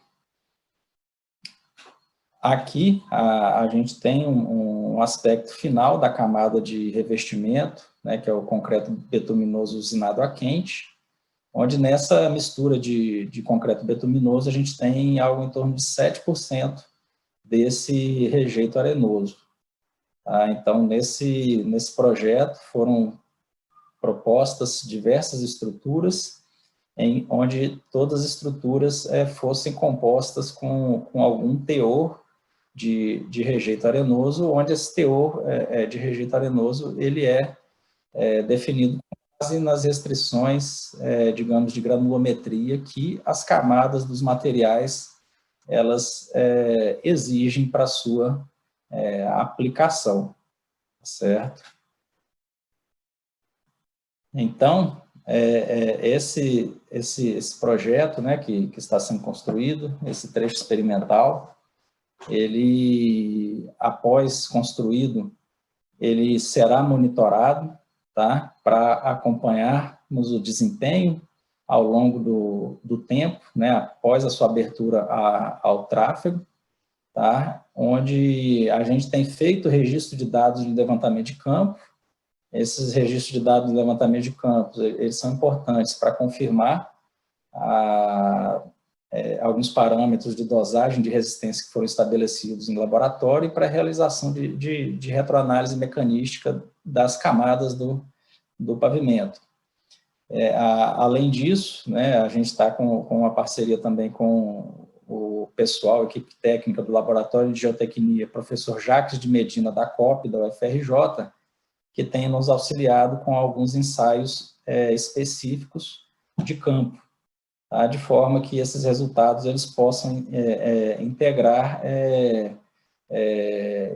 Aqui a gente tem um aspecto final da camada de revestimento, né, que é o concreto betuminoso usinado a quente, onde nessa mistura de concreto betuminoso a gente tem algo em torno de 7% desse rejeito arenoso. Tá? Então, nesse projeto foram propostas diversas estruturas, onde todas as estruturas fossem compostas com algum teor de rejeito arenoso, onde esse teor de rejeito arenoso ele definido com base nas restrições, digamos, de granulometria que as camadas dos materiais elas exigem para a sua aplicação, certo? Então, esse projeto, né, que está sendo construído, esse trecho experimental, ele, após construído, ele será monitorado, tá, para acompanharmos o desempenho ao longo do tempo, né, após a sua abertura ao tráfego, tá, onde a gente tem feito registro de dados de levantamento de campo. Esses registros de dados de levantamento de campos, eles são importantes para confirmar alguns parâmetros de dosagem de resistência que foram estabelecidos em laboratório e para a realização de retroanálise mecanística das camadas do pavimento. Além disso, né, a gente está com uma parceria também com o pessoal, a equipe técnica do Laboratório de Geotecnia, professor Jacques de Medina, da COP, da UFRJ, que tem nos auxiliado com alguns ensaios específicos de campo, tá? De forma que esses resultados eles possam integrar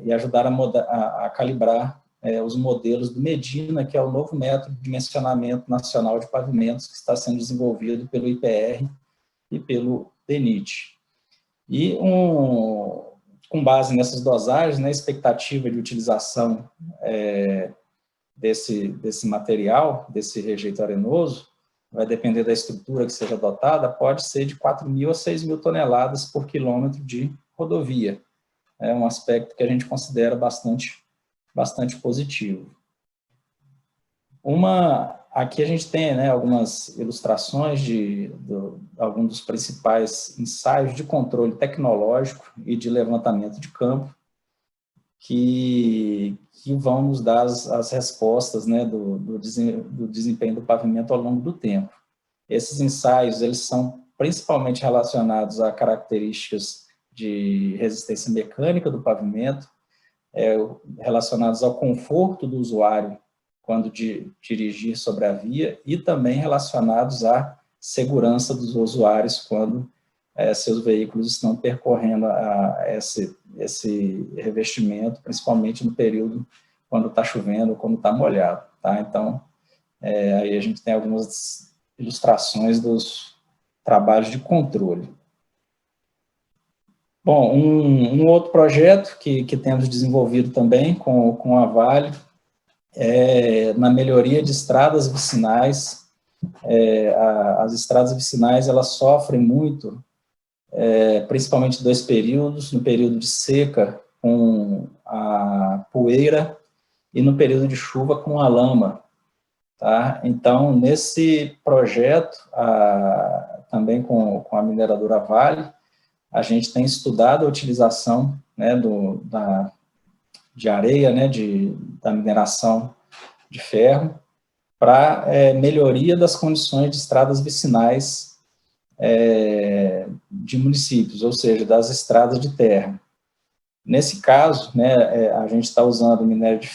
e ajudar a calibrar os modelos do Medina, que é o novo método de dimensionamento nacional de pavimentos que está sendo desenvolvido pelo IPR e pelo DENIT. E, com base nessas dosagens, né, a expectativa de utilização desse material, desse rejeito arenoso, vai depender da estrutura que seja adotada, pode ser de 4.000 a 6.000 toneladas por quilômetro de rodovia. É um aspecto que a gente considera bastante positivo. Aqui a gente tem, né, algumas ilustrações de alguns dos principais ensaios de controle tecnológico e de levantamento de campo que vão nos dar as respostas, né, do desempenho do pavimento ao longo do tempo. Esses ensaios eles são principalmente relacionados a características de resistência mecânica do pavimento, relacionados ao conforto do usuário quando dirigir sobre a via e também relacionados à segurança dos usuários quando seus veículos estão percorrendo esse revestimento, principalmente no período quando está chovendo, quando está molhado, tá? Então, aí a gente tem algumas ilustrações dos trabalhos de controle. Bom, um outro projeto que temos desenvolvido também com a Vale na melhoria de estradas vicinais. As estradas vicinais elas sofrem muito, principalmente dois períodos, no período de seca com a poeira e no período de chuva com a lama. Tá? Então, nesse projeto, também com a mineradora Vale, a gente tem estudado a utilização, né, de areia, né, da mineração de ferro, para melhoria das condições de estradas vicinais de municípios, ou seja, das estradas de terra. Nesse caso, né, a gente está usando minério de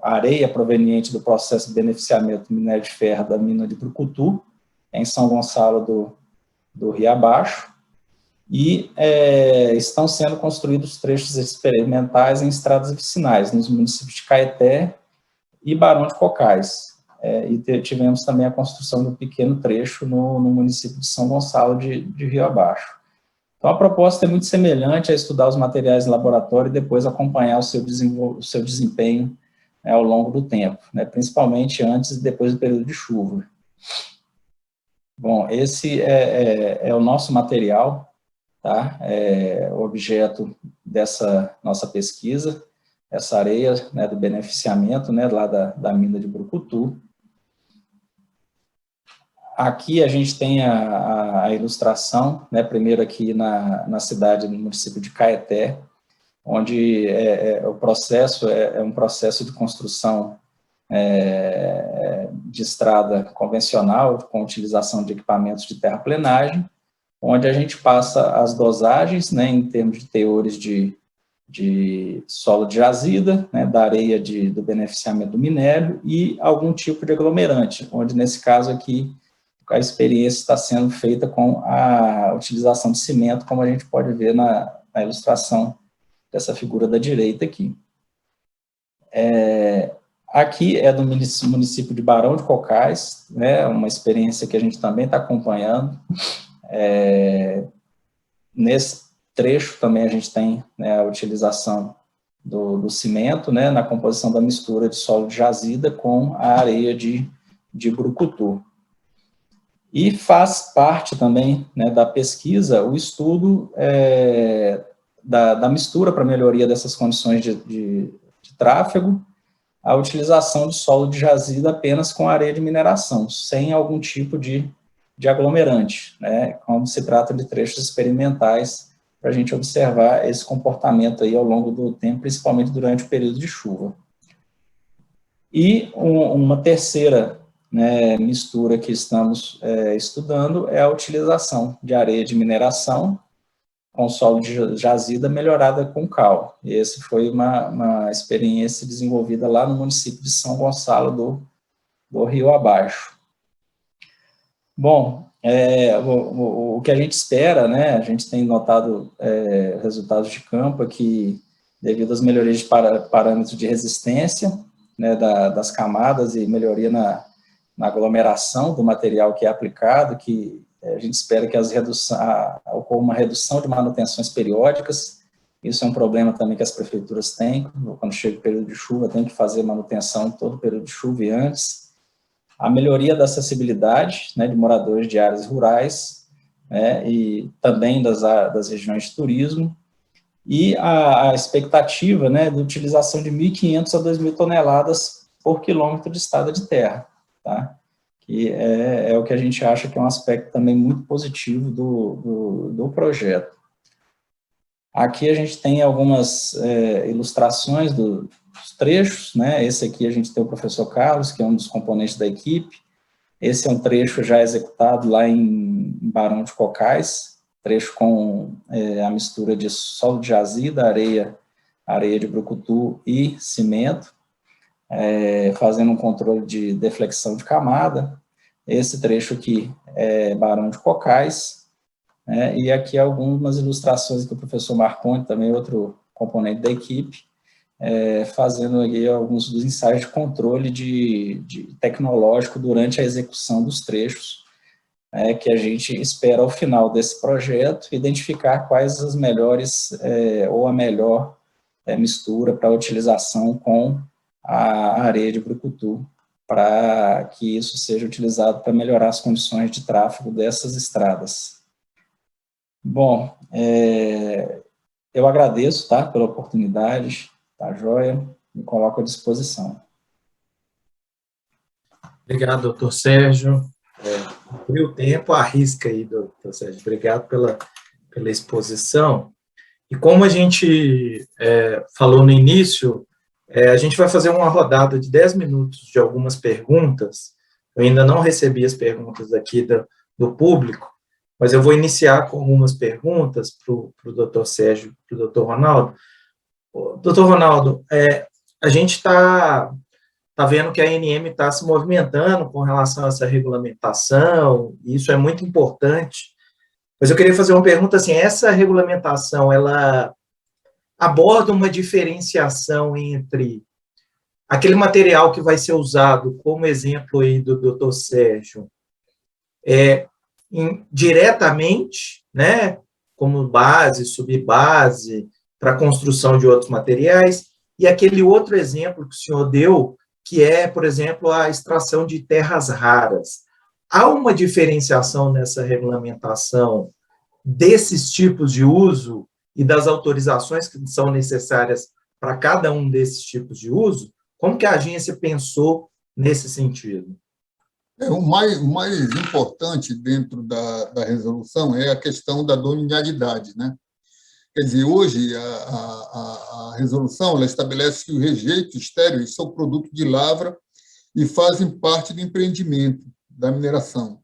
a areia proveniente do processo de beneficiamento do minério de ferro da mina de Brucutu, em São Gonçalo do Rio Abaixo, e estão sendo construídos trechos experimentais em estradas vicinais, nos municípios de Caeté e Barão de Cocais. E tivemos também a construção de um pequeno trecho no município de São Gonçalo de Rio Abaixo. Então, a proposta é muito semelhante a estudar os materiais em laboratório e depois acompanhar o seu desempenho ao longo do tempo, né, principalmente antes e depois do período de chuva. Bom, esse é o nosso material, tá? O objeto dessa nossa pesquisa, essa areia, né, do beneficiamento, né, lá da mina de Brucutu. Aqui a gente tem a ilustração, né, primeiro aqui na cidade, no município de Caeté, onde o processo é um processo de construção de estrada convencional, com utilização de equipamentos de terraplenagem, onde a gente passa as dosagens, né, em termos de teores de solo de jazida, né, da areia do beneficiamento do minério e algum tipo de aglomerante, onde nesse caso aqui a experiência está sendo feita com a utilização de cimento, como a gente pode ver na ilustração dessa figura da direita aqui. Aqui é do município de Barão de Cocais, né, uma experiência que a gente também está acompanhando. Nesse trecho também a gente tem, né, a utilização do cimento, né, na composição da mistura de solo de jazida com a areia de Brucutu. E faz parte também, né, da pesquisa o estudo da mistura para melhoria dessas condições de tráfego, a utilização de solo de jazida apenas com areia de mineração, sem algum tipo de aglomerante, né, quando se trata de trechos experimentais, para a gente observar esse comportamento aí ao longo do tempo, principalmente durante o período de chuva. E uma terceira né, mistura que estamos estudando é a utilização de areia de mineração com solo de jazida melhorada com cal. E esse foi uma experiência desenvolvida lá no município de São Gonçalo do Rio Abaixo. Bom, o que a gente espera, né, a gente tem notado resultados de campo aqui, devido às melhorias de parâmetros de resistência, né, das camadas e melhoria na aglomeração do material que é aplicado, que a gente espera que ocorra uma redução de manutenções periódicas. Isso é um problema também que as prefeituras têm, quando chega o período de chuva, tem que fazer manutenção todo o período de chuva e antes. A melhoria da acessibilidade, né, de moradores de áreas rurais, né, e também das regiões de turismo, e a expectativa, né, de utilização de 1.500 a 2.000 toneladas por quilômetro de estrada de terra, tá? Que é o que a gente acha que é um aspecto também muito positivo do projeto. Aqui a gente tem algumas ilustrações dos trechos, né? Esse aqui a gente tem o professor Carlos, que é um dos componentes da equipe. Esse é um trecho já executado lá em Barão de Cocais, trecho com a mistura de solo de jazida, areia de brucutu e cimento, fazendo um controle de deflexão de camada. Esse trecho aqui é Barão de Cocais, né, e aqui algumas ilustrações que o professor Marconi, também outro componente da equipe, fazendo aí alguns dos ensaios de controle de tecnológico durante a execução dos trechos, que a gente espera ao final desse projeto identificar quais as melhores ou a melhor mistura para utilização com a areia de brucutu, para que isso seja utilizado para melhorar as condições de tráfego dessas estradas. Bom, eu agradeço, tá, pela oportunidade, tá joia? Me coloco à disposição. Obrigado, doutor Sérgio. Cumpriu o tempo, arrisca aí, doutor Sérgio. Obrigado pela exposição. E como a gente falou no início, a gente vai fazer uma rodada de 10 minutos de algumas perguntas. Eu ainda não recebi as perguntas aqui do público, mas eu vou iniciar com algumas perguntas para o doutor Sérgio e para o doutor Ronaldo. Doutor Ronaldo, a gente está vendo que a ANM está se movimentando com relação a essa regulamentação, e isso é muito importante, mas eu queria fazer uma pergunta assim, essa regulamentação, ela aborda uma diferenciação entre aquele material que vai ser usado, como exemplo aí do doutor Sérgio, diretamente, né, como base, subbase, para a construção de outros materiais, e aquele outro exemplo que o senhor deu, que é, por exemplo, a extração de terras raras. Há uma diferenciação nessa regulamentação desses tipos de uso e das autorizações que são necessárias para cada um desses tipos de uso? Como que a agência pensou nesse sentido? O mais importante dentro da resolução é a questão da dominialidade, né? Quer dizer, hoje a resolução ela estabelece que os rejeitos estéreis são produto de lavra e fazem parte do empreendimento da mineração,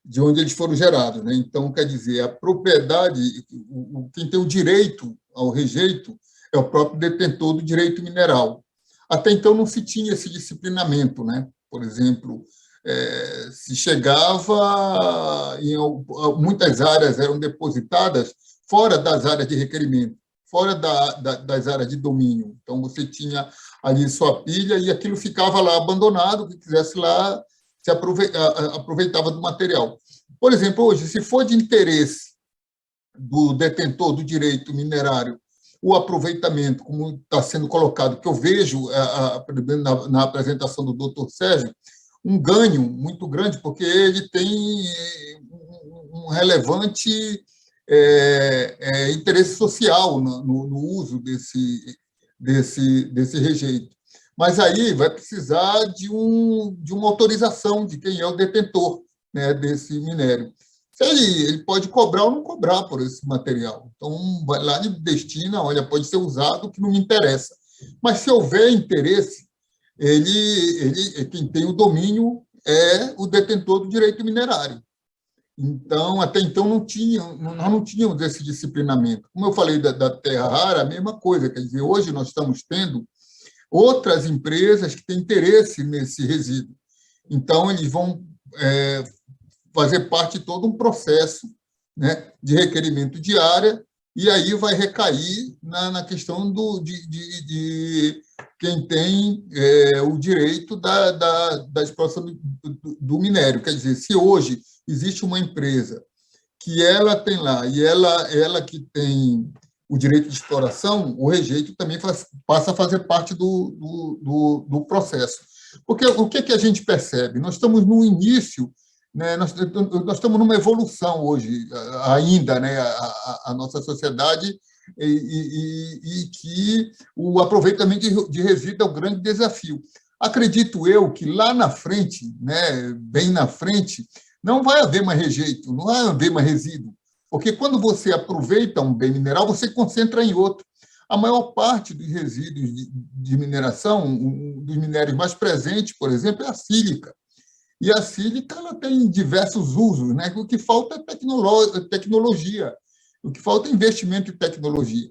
de onde eles foram gerados, né? Então, quer dizer, a propriedade, quem tem o direito ao rejeito é o próprio detentor do direito mineral. Até então não se tinha esse disciplinamento, né? Por exemplo, se chegava, muitas áreas eram depositadas fora das áreas de requerimento, fora das áreas de domínio. Então, você tinha ali sua pilha e aquilo ficava lá abandonado, quem quisesse lá se aproveitava do material. Por exemplo, hoje, se for de interesse do detentor do direito minerário o aproveitamento, como está sendo colocado, que eu vejo na apresentação do doutor Sérgio, um ganho muito grande, porque ele tem um relevante interesse social no uso desse rejeito. Mas aí vai precisar de uma autorização de quem é o detentor, né, desse minério. Ele pode cobrar ou não cobrar por esse material. Então, vai lá e destina, olha, pode ser usado, que não me interessa. Mas, se houver interesse, quem tem o domínio é o detentor do direito minerário. Então, até então, nós não tínhamos esse disciplinamento. Como eu falei da terra rara, a mesma coisa. Quer dizer, hoje nós estamos tendo outras empresas que têm interesse nesse resíduo. Então, eles vão fazer parte de todo um processo, né, de requerimento de área, e aí vai recair na questão de quem tem o direito da exploração do minério. Quer dizer, se hoje existe uma empresa que ela tem lá, e ela que tem o direito de exploração, o rejeito também passa a fazer parte do processo. Porque o que a gente percebe? Nós estamos no início, né, nós estamos numa evolução hoje ainda, né, a nossa sociedade, e que o aproveitamento de resíduo é o grande desafio. Acredito eu que lá na frente, né, bem na frente, não vai haver mais rejeito, não vai haver mais resíduo, porque quando você aproveita um bem mineral, você concentra em outro. A maior parte dos resíduos de mineração, dos minérios mais presentes, por exemplo, é a sílica. E a sílica ela tem diversos usos, né? O que falta é tecnologia, o que falta é investimento em tecnologia.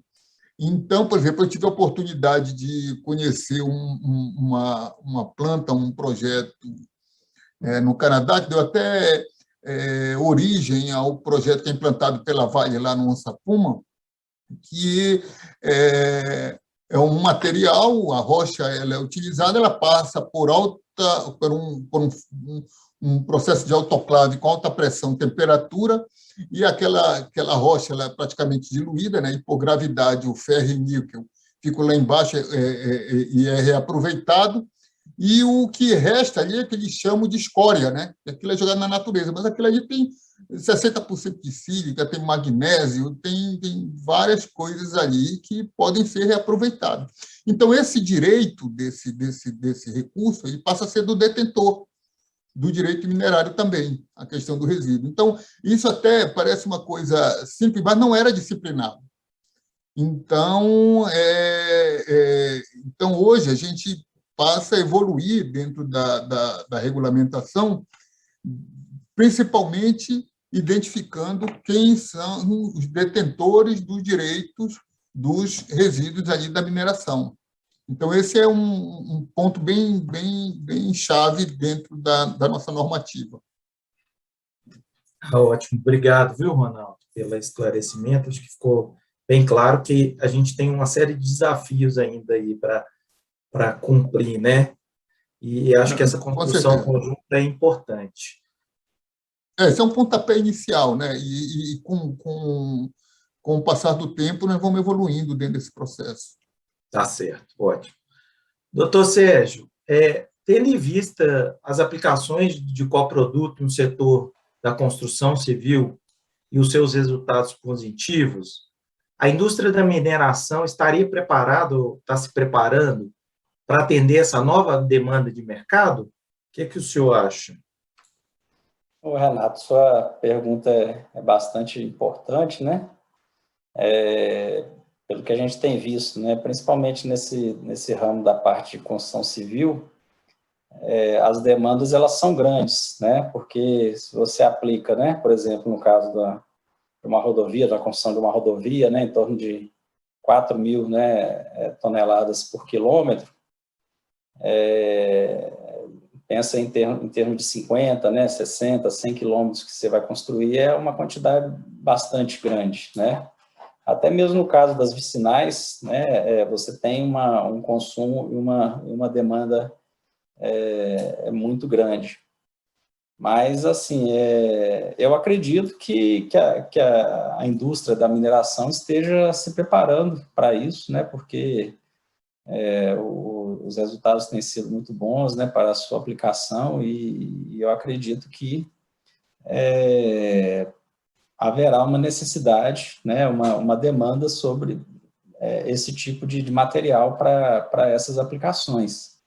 Então, por exemplo, eu tive a oportunidade de conhecer uma planta, um projeto no Canadá, que deu até origem ao projeto que é implantado pela Vale lá no Onça Puma, que é um material, a rocha ela é utilizada, ela passa por um processo de autoclave com alta pressão, temperatura, e aquela rocha ela é praticamente diluída, né, e por gravidade o ferro e o níquel ficam lá embaixo e é reaproveitado, e o que resta ali é que eles chamam de escória, né? Aquilo é jogado na natureza, mas aquilo ali tem 60% de sílica, tem magnésio, tem várias coisas ali que podem ser reaproveitadas. Então, esse direito desse recurso ele passa a ser do detentor, do direito minerário também, a questão do resíduo. Então, isso até parece uma coisa simples, mas não era disciplinado. Então, então hoje, a gente passa a evoluir dentro da regulamentação, principalmente identificando quem são os detentores dos direitos dos resíduos ali da mineração. Então, esse é um ponto bem chave dentro da nossa normativa. Ótimo, obrigado, viu, Ronaldo, pelo esclarecimento. Acho que ficou bem claro que a gente tem uma série de desafios ainda aí para cumprir, né? E acho que essa construção conjunta é importante. Esse é um pontapé inicial, né? E com o passar do tempo, nós vamos evoluindo dentro desse processo. Tá certo, ótimo. Doutor Sérgio, tendo em vista as aplicações de coproduto no setor da construção civil e os seus resultados positivos, a indústria da mineração estaria preparada, está se preparando para atender essa nova demanda de mercado? O que o senhor acha? Ô, Renato, sua pergunta é bastante importante, né? Pelo que a gente tem visto, né? Principalmente nesse ramo da parte de construção civil, as demandas elas são grandes, né? Porque se você aplica, né? Por exemplo, no caso de uma rodovia, da construção de uma rodovia, né? Em torno de 4.000, né? Toneladas por quilômetro, pensa em termos de 50, né, 60, 100 quilômetros que você vai construir, é uma quantidade bastante grande, né? Até mesmo no caso das vicinais, né, você tem um consumo e uma demanda muito grande. Mas, assim, eu acredito que a indústria da mineração esteja se preparando para isso, né, porque os resultados têm sido muito bons, né, para a sua aplicação, e eu acredito que haverá uma necessidade, né, uma demanda sobre esse tipo de material para essas aplicações.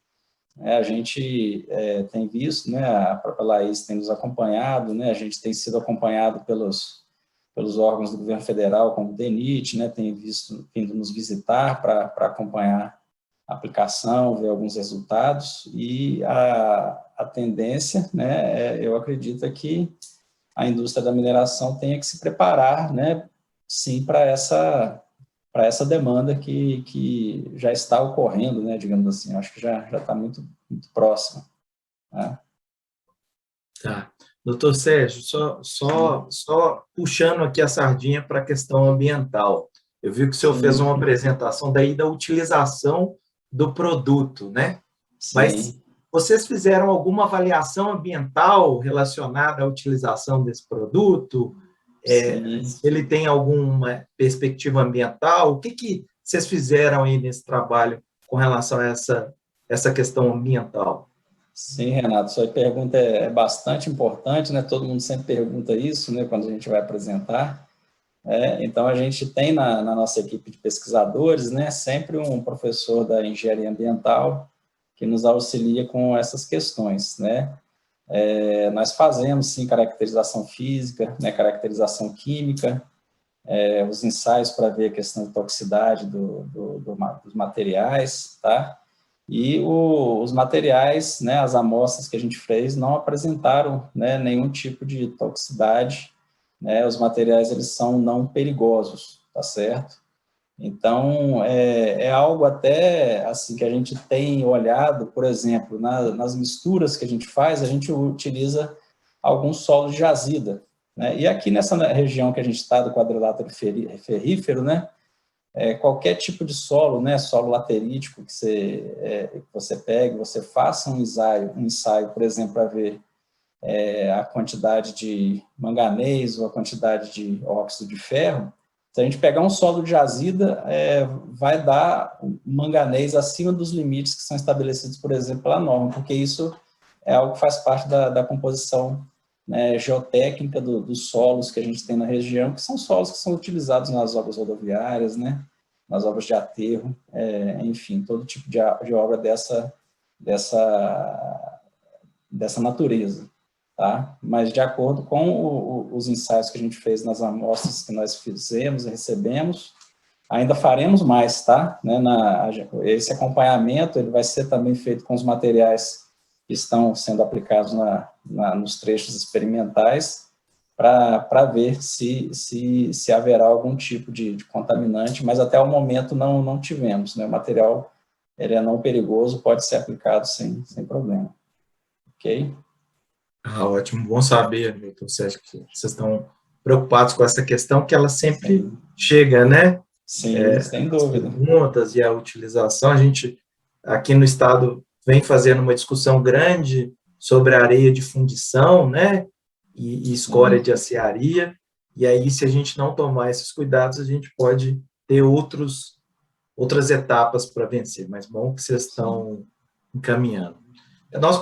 A gente tem visto, né, a própria Laís tem nos acompanhado, né, a gente tem sido acompanhado pelos órgãos do governo federal, como o DENIT, né, tem vindo nos visitar para acompanhar aplicação, ver alguns resultados, e a tendência, né, eu acredito que a indústria da mineração tenha que se preparar, né, sim, para essa demanda que já está ocorrendo, né, digamos assim, acho que já está muito, muito próxima. Né? Tá. Doutor Sérgio, só puxando aqui a sardinha para a questão ambiental. Eu vi que o senhor fez uma apresentação daí da utilização do produto, né? Mas Sim. vocês fizeram alguma avaliação ambiental relacionada à utilização desse produto? Se ele tem alguma perspectiva ambiental? O que vocês fizeram aí nesse trabalho com relação a essa questão ambiental? Sim, Renato, sua pergunta é bastante importante, né? Todo mundo sempre pergunta isso, né, quando a gente vai apresentar. Então, a gente tem na nossa equipe de pesquisadores, né, sempre um professor da engenharia ambiental que nos auxilia com essas questões, né? Nós fazemos, sim, caracterização física, né, caracterização química, os ensaios para ver a questão de toxicidade dos materiais, tá? E os materiais, né, as amostras que a gente fez não apresentaram, né, nenhum tipo de toxicidade, né, os materiais eles são não perigosos, tá certo? Então, é algo até assim que a gente tem olhado, por exemplo, nas misturas que a gente utiliza alguns solos de jazida, né? E aqui nessa região que a gente está, do quadrilátero ferrífero, né, qualquer tipo de solo, né, solo laterítico que você pegue, você faça um ensaio, por exemplo, para ver a quantidade de manganês ou a quantidade de óxido de ferro. Se a gente pegar um solo de jazida, vai dar manganês acima dos limites que são estabelecidos, por exemplo, pela norma, porque isso é algo que faz parte da composição, né, geotécnica dos solos que a gente tem na região, que são solos que são utilizados nas obras rodoviárias, né, nas obras de aterro, enfim, todo tipo de obra dessa natureza. Tá? Mas de acordo com os ensaios que a gente fez nas amostras que nós fizemos e recebemos, ainda faremos mais, tá? Né? Esse acompanhamento ele vai ser também feito com os materiais que estão sendo aplicados nos trechos experimentais para ver se haverá algum tipo de contaminante, mas até o momento não tivemos, né? O material ele é não perigoso, pode ser aplicado sem problema. Ok? Ótimo, bom saber, doutor Sérgio, que vocês estão preocupados com essa questão, que ela sempre chega, né? Sim, sem dúvida. As perguntas e a utilização. A gente, aqui no estado, vem fazendo uma discussão grande sobre areia de fundição, né? E escória de aciaria. E aí, se a gente não tomar esses cuidados, a gente pode ter outras etapas para vencer. Mas bom que vocês estão encaminhando.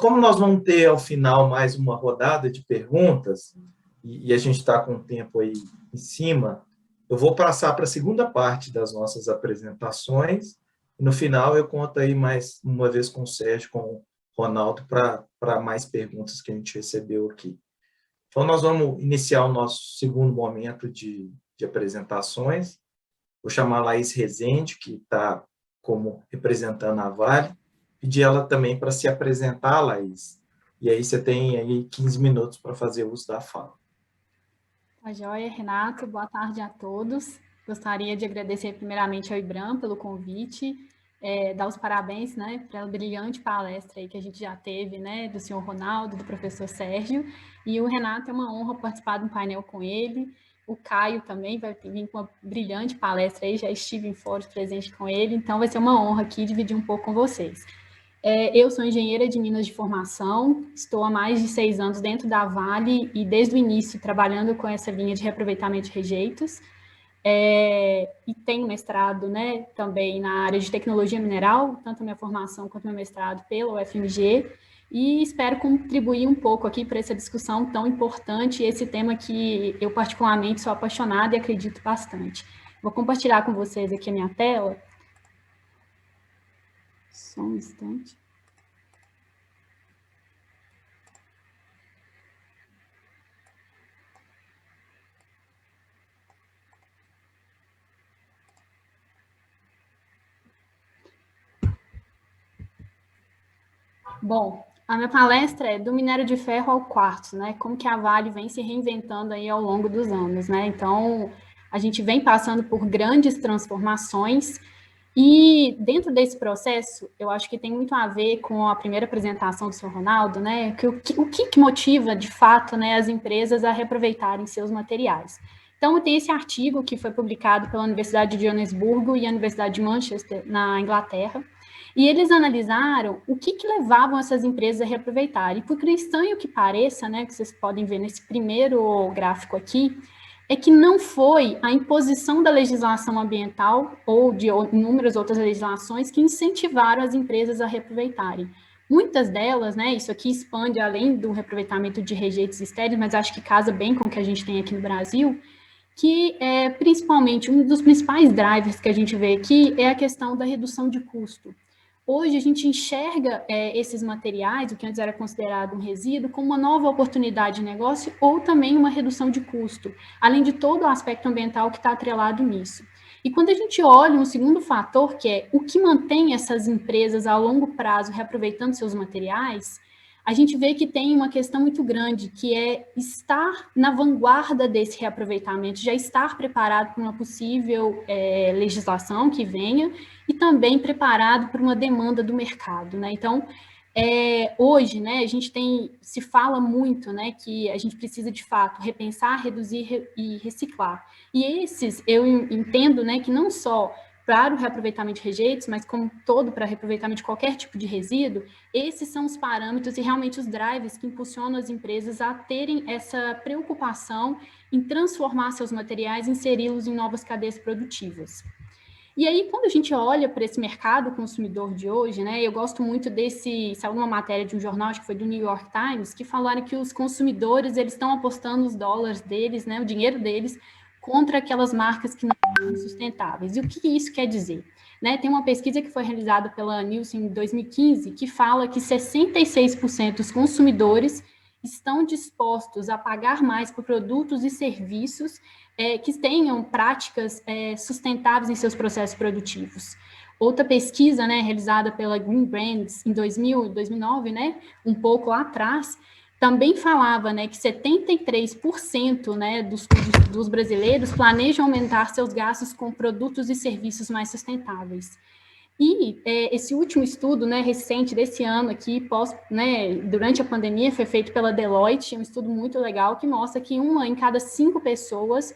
Como nós vamos ter, ao final, mais uma rodada de perguntas, e a gente está com o tempo aí em cima, eu vou passar para a segunda parte das nossas apresentações, e no final eu conto aí mais uma vez com o Sérgio, com o Ronaldo, para mais perguntas que a gente recebeu aqui. Então, nós vamos iniciar o nosso segundo momento de apresentações. Vou chamar a Laís Rezende, que está como representando a Vale, pedir ela também para se apresentar, Laís. E aí você tem aí 15 minutos para fazer uso da fala. Tá joia, Renato. Boa tarde a todos. Gostaria de agradecer primeiramente ao IBRAM pelo convite, dar os parabéns, né, pela brilhante palestra aí que a gente já teve, né, do senhor Ronaldo, do professor Sérgio, e o Renato é uma honra participar de um painel com ele. O Caio também vai vir com uma brilhante palestra aí, já estive em fóruns presente com ele, então vai ser uma honra aqui dividir um pouco com vocês. Eu sou engenheira de Minas de formação, estou há mais de 6 anos dentro da Vale e desde o início trabalhando com essa linha de reaproveitamento de rejeitos. E tenho mestrado, né, também na área de tecnologia mineral, tanto minha formação quanto meu mestrado pela UFMG, e espero contribuir um pouco aqui para essa discussão tão importante, esse tema que eu particularmente sou apaixonada e acredito bastante. Vou compartilhar com vocês aqui a minha tela. Só um instante. Bom, a minha palestra é do minério de ferro ao quartzo, né? Como que a Vale vem se reinventando aí ao longo dos anos, né? Então, a gente vem passando por grandes transformações e dentro desse processo, eu acho que tem muito a ver com a primeira apresentação do Sr. Ronaldo, né? O que motiva, de fato, né, as empresas a reaproveitarem seus materiais. Então, tem esse artigo que foi publicado pela Universidade de Joanesburgo e a Universidade de Manchester, na Inglaterra, e eles analisaram o que levavam essas empresas a reaproveitar. E por estranho que pareça, né, que vocês podem ver nesse primeiro gráfico aqui, é que não foi a imposição da legislação ambiental ou de inúmeras outras legislações que incentivaram as empresas a reaproveitarem. Muitas delas, né, isso aqui expande além do reaproveitamento de rejeitos estéreis, mas acho que casa bem com o que a gente tem aqui no Brasil, que é principalmente um dos principais drivers que a gente vê aqui é a questão da redução de custo. Hoje a gente enxerga esses materiais, o que antes era considerado um resíduo, como uma nova oportunidade de negócio ou também uma redução de custo, além de todo o aspecto ambiental que está atrelado nisso. E quando a gente olha um segundo fator, que é o que mantém essas empresas a longo prazo reaproveitando seus materiais, a gente vê que tem uma questão muito grande, que é estar na vanguarda desse reaproveitamento, já estar preparado para uma possível legislação que venha e também preparado para uma demanda do mercado, né? Então, hoje, né, a gente se fala muito, né, que a gente precisa, de fato, repensar, reduzir e reciclar. E esses, eu entendo, né, que não só para o reaproveitamento de rejeitos, mas como todo para reaproveitamento de qualquer tipo de resíduo, esses são os parâmetros e realmente os drivers que impulsionam as empresas a terem essa preocupação em transformar seus materiais, inseri-los em novas cadeias produtivas. E aí, quando a gente olha para esse mercado consumidor de hoje, né, eu gosto muito saiu uma matéria de um jornal, acho que foi do New York Times, que falaram que os consumidores, eles estão apostando os dólares deles, né, o dinheiro deles, contra aquelas marcas que não são sustentáveis. E o que isso quer dizer? Né, tem uma pesquisa que foi realizada pela Nielsen em 2015, que fala que 66% dos consumidores estão dispostos a pagar mais por produtos e serviços que tenham práticas sustentáveis em seus processos produtivos. Outra pesquisa, né, realizada pela Green Brands em 2009, né, um pouco lá atrás, também falava, né, que 73%, né, dos brasileiros planejam aumentar seus gastos com produtos e serviços mais sustentáveis. E esse último estudo, né, recente desse ano aqui, durante a pandemia, foi feito pela Deloitte, um estudo muito legal que mostra que 1 em cada 5 pessoas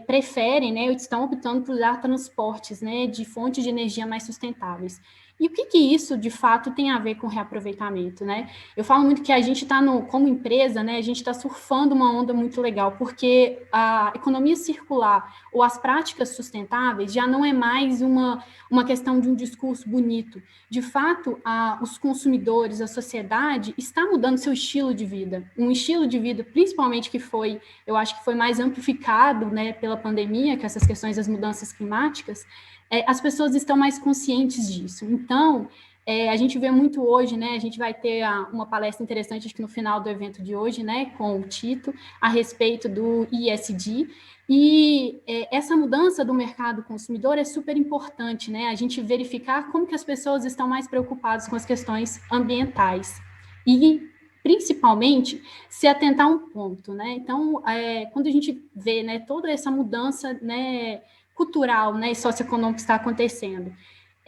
preferem, né, ou estão optando por usar transportes, né, de fontes de energia mais sustentáveis. E o que isso, de fato, tem a ver com reaproveitamento, né? Eu falo muito que a gente está, como empresa, né, a gente está surfando uma onda muito legal, porque a economia circular ou as práticas sustentáveis já não é mais uma questão de um discurso bonito. De fato, os consumidores, a sociedade, está mudando seu estilo de vida. Um estilo de vida, principalmente eu acho que foi mais amplificado, né, pela pandemia, com essas questões das mudanças climáticas, as pessoas estão mais conscientes disso. Então, a gente vê muito hoje, né, a gente vai ter uma palestra interessante, acho que no final do evento de hoje, né, com o Tito, a respeito do ESG, e essa mudança do mercado consumidor é super importante, né, a gente verificar como que as pessoas estão mais preocupadas com as questões ambientais. E principalmente se atentar a um ponto, né? Então, quando a gente vê, né, toda essa mudança, né, cultural, né, e socioeconômica que está acontecendo,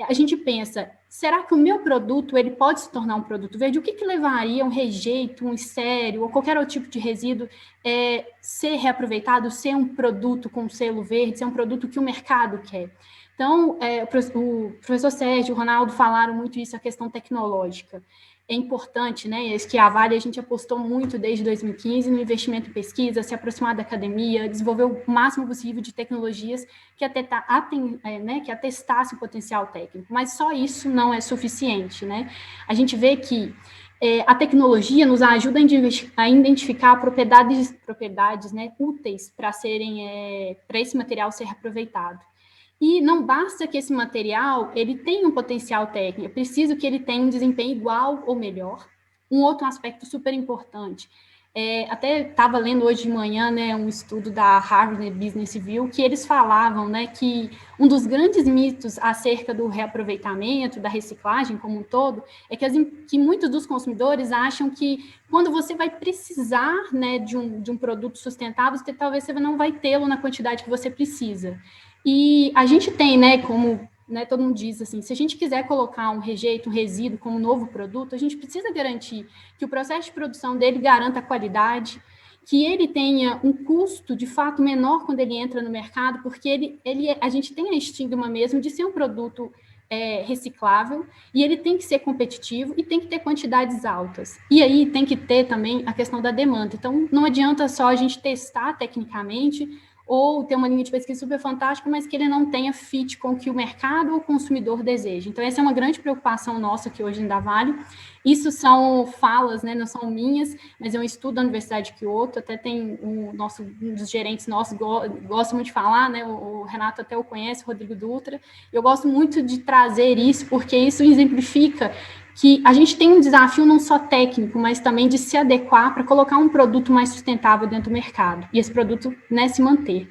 a gente pensa, será que o meu produto ele pode se tornar um produto verde? O que levaria um rejeito, um estéreo ou qualquer outro tipo de resíduo ser reaproveitado, ser um produto com selo verde, ser um produto que o mercado quer? Então, o professor Sérgio e o Ronaldo falaram muito isso, a questão tecnológica. É importante, né, que a Vale, a gente apostou muito desde 2015 no investimento em pesquisa, se aproximar da academia, desenvolver o máximo possível de tecnologias que atestassem o potencial técnico, mas só isso não é suficiente, né? A gente vê que a tecnologia nos ajuda a identificar propriedades, né, úteis para esse material ser aproveitado. E não basta que esse material ele tenha um potencial técnico, é preciso que ele tenha um desempenho igual ou melhor. Um outro aspecto super importante Até estava lendo hoje de manhã, né, um estudo da Harvard Business Review, que eles falavam, né, que um dos grandes mitos acerca do reaproveitamento, da reciclagem como um todo, é que muitos dos consumidores acham que quando você vai precisar, né, de um produto sustentável, talvez você não vai tê-lo na quantidade que você precisa. E a gente tem, né, como, né, todo mundo diz assim, se a gente quiser colocar um rejeito, um resíduo como novo produto, a gente precisa garantir que o processo de produção dele garanta a qualidade, que ele tenha um custo, de fato, menor quando ele entra no mercado, porque a gente tem a estigma mesmo de ser um produto reciclável, e ele tem que ser competitivo e tem que ter quantidades altas. E aí tem que ter também a questão da demanda. Então, não adianta só a gente testar tecnicamente ou ter uma linha de pesquisa super fantástica, mas que ele não tenha fit com o que o mercado ou o consumidor deseja. Então, essa é uma grande preocupação nossa aqui hoje em Davale. Isso são falas, né, não são minhas, mas é um estudo da Universidade de Kyoto, até tem um dos gerentes nossos gosta muito de falar, né, o Renato até o conhece, o Rodrigo Dutra. Eu gosto muito de trazer isso, porque isso exemplifica que a gente tem um desafio não só técnico, mas também de se adequar para colocar um produto mais sustentável dentro do mercado, e esse produto, né, se manter.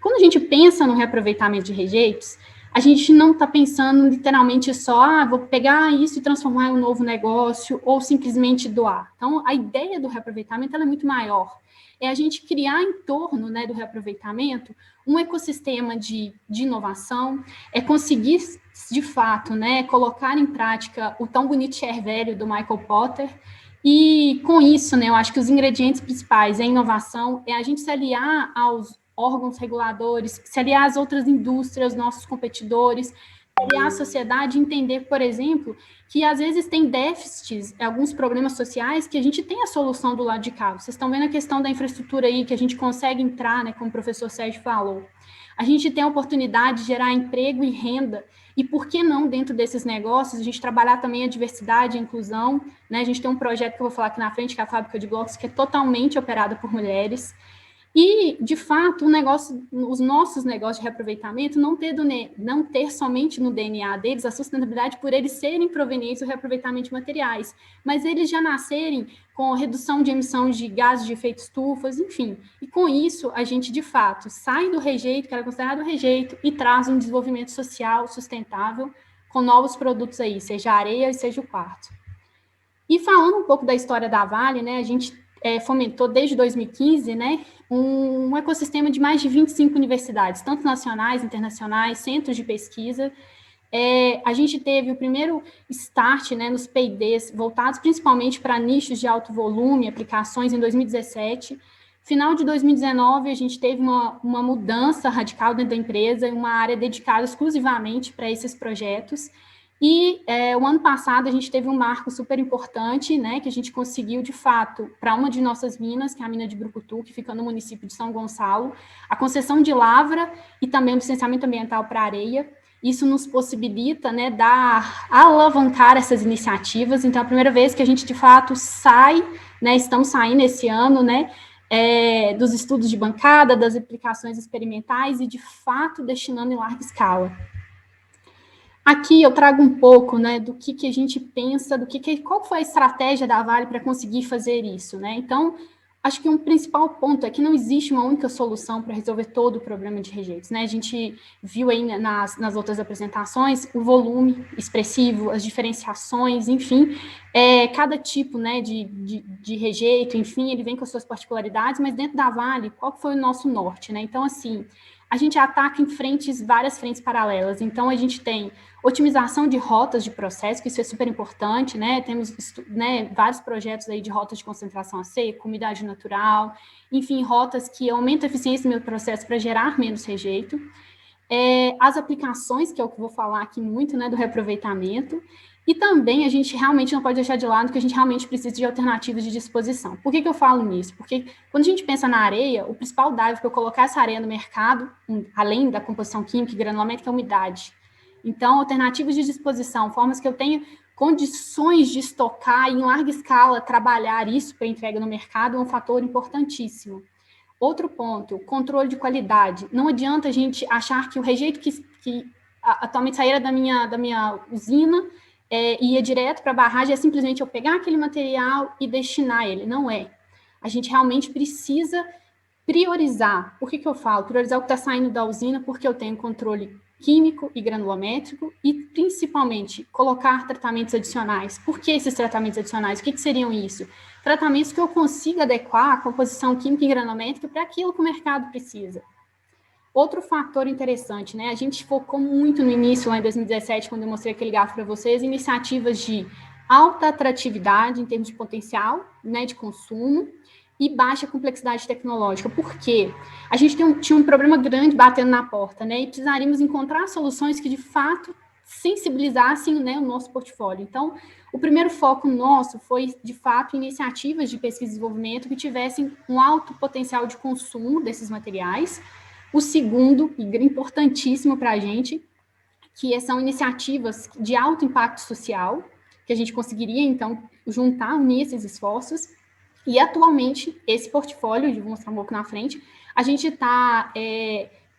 Quando a gente pensa no reaproveitamento de rejeitos, a gente não está pensando literalmente só, vou pegar isso e transformar em um novo negócio, ou simplesmente doar. Então, a ideia do reaproveitamento ela é muito maior. É a gente criar em torno, né, do reaproveitamento um ecossistema de inovação, é conseguir, de fato, né, colocar em prática o tão bonito share velho do Michael Potter. E com isso, né, eu acho que os ingredientes principais é inovação, é a gente se aliar aos órgãos reguladores, se aliar às outras indústrias, nossos competidores, se aliar à sociedade, entender, por exemplo, que às vezes tem déficits, alguns problemas sociais que a gente tem a solução do lado de cá. Vocês estão vendo a questão da infraestrutura aí, que a gente consegue entrar, né, como o professor Sérgio falou. A gente tem a oportunidade de gerar emprego e renda, e por que não, dentro desses negócios, a gente trabalhar também a diversidade e a inclusão, né? A gente tem um projeto que eu vou falar aqui na frente, que é a Fábrica de Blocos, que é totalmente operada por mulheres. E, de fato, os nossos negócios de reaproveitamento não ter somente no DNA deles a sustentabilidade por eles serem provenientes do reaproveitamento de materiais, mas eles já nascerem com redução de emissão de gases de efeito estufas, enfim. E com isso, a gente, de fato, sai do rejeito, que era considerado rejeito, e traz um desenvolvimento social sustentável com novos produtos aí, seja a areia e seja o quartzo. E falando um pouco da história da Vale, né, a gente fomentou desde 2015, né, um ecossistema de mais de 25 universidades, tanto nacionais, internacionais, centros de pesquisa. A gente teve o primeiro start, né, nos P&Ds, voltados principalmente para nichos de alto volume, aplicações em 2017. Final de 2019, a gente teve uma mudança radical dentro da empresa, uma área dedicada exclusivamente para esses projetos. E o ano passado a gente teve um marco super importante, né, que a gente conseguiu, de fato, para uma de nossas minas, que é a mina de Brucutu, que fica no município de São Gonçalo, a concessão de lavra e também o licenciamento ambiental para areia. Isso nos possibilita, né, alavancar essas iniciativas. Então, é a primeira vez que a gente, de fato, estamos saindo esse ano, né, dos estudos de bancada, das aplicações experimentais e, de fato, destinando em larga escala. Aqui eu trago um pouco, né, do que a gente pensa, qual foi a estratégia da Vale para conseguir fazer isso, né? Então, acho que um principal ponto é que não existe uma única solução para resolver todo o problema de rejeitos, né? A gente viu aí nas outras apresentações o volume expressivo, as diferenciações, enfim, cada tipo, né, de rejeito, enfim, ele vem com as suas particularidades, mas dentro da Vale, qual foi o nosso norte, né? Então, assim, a gente ataca em várias frentes paralelas. Então, a gente tem otimização de rotas de processo, que isso é super importante, né? Temos, né, vários projetos aí de rotas de concentração a seco, umidade natural, enfim, rotas que aumentam a eficiência do meu processo para gerar menos rejeito. As aplicações, que é o que eu vou falar aqui muito, né, do reaproveitamento. E também a gente realmente não pode deixar de lado que a gente realmente precisa de alternativas de disposição. Por que eu falo nisso? Porque quando a gente pensa na areia, o principal drive para eu colocar essa areia no mercado, além da composição química e granulamento, é a umidade. Então, alternativas de disposição, formas que eu tenha condições de estocar e, em larga escala, trabalhar isso para entrega no mercado é um fator importantíssimo. Outro ponto, controle de qualidade. Não adianta a gente achar que o rejeito que atualmente saíra da minha usina ia direto para a barragem, é simplesmente eu pegar aquele material e destinar ele. Não é. A gente realmente precisa priorizar. Por que eu falo? Priorizar o que está saindo da usina, porque eu tenho controle químico e granulométrico, e principalmente colocar tratamentos adicionais. Por que esses tratamentos adicionais? O que seriam isso? Tratamentos que eu consiga adequar a composição química e granulométrica para aquilo que o mercado precisa. Outro fator interessante, né? A gente focou muito no início, lá em 2017, quando eu mostrei aquele gráfico para vocês, iniciativas de alta atratividade em termos de potencial, né, de consumo, e baixa complexidade tecnológica. Por quê? A gente tinha um problema grande batendo na porta, né? E precisaríamos encontrar soluções que, de fato, sensibilizassem, né, o nosso portfólio. Então, o primeiro foco nosso foi, de fato, iniciativas de pesquisa e desenvolvimento que tivessem um alto potencial de consumo desses materiais. O segundo, e importantíssimo para a gente, que são iniciativas de alto impacto social, que a gente conseguiria, então, juntar, unir esses esforços. E, atualmente, esse portfólio, vou mostrar um pouco na frente, a gente está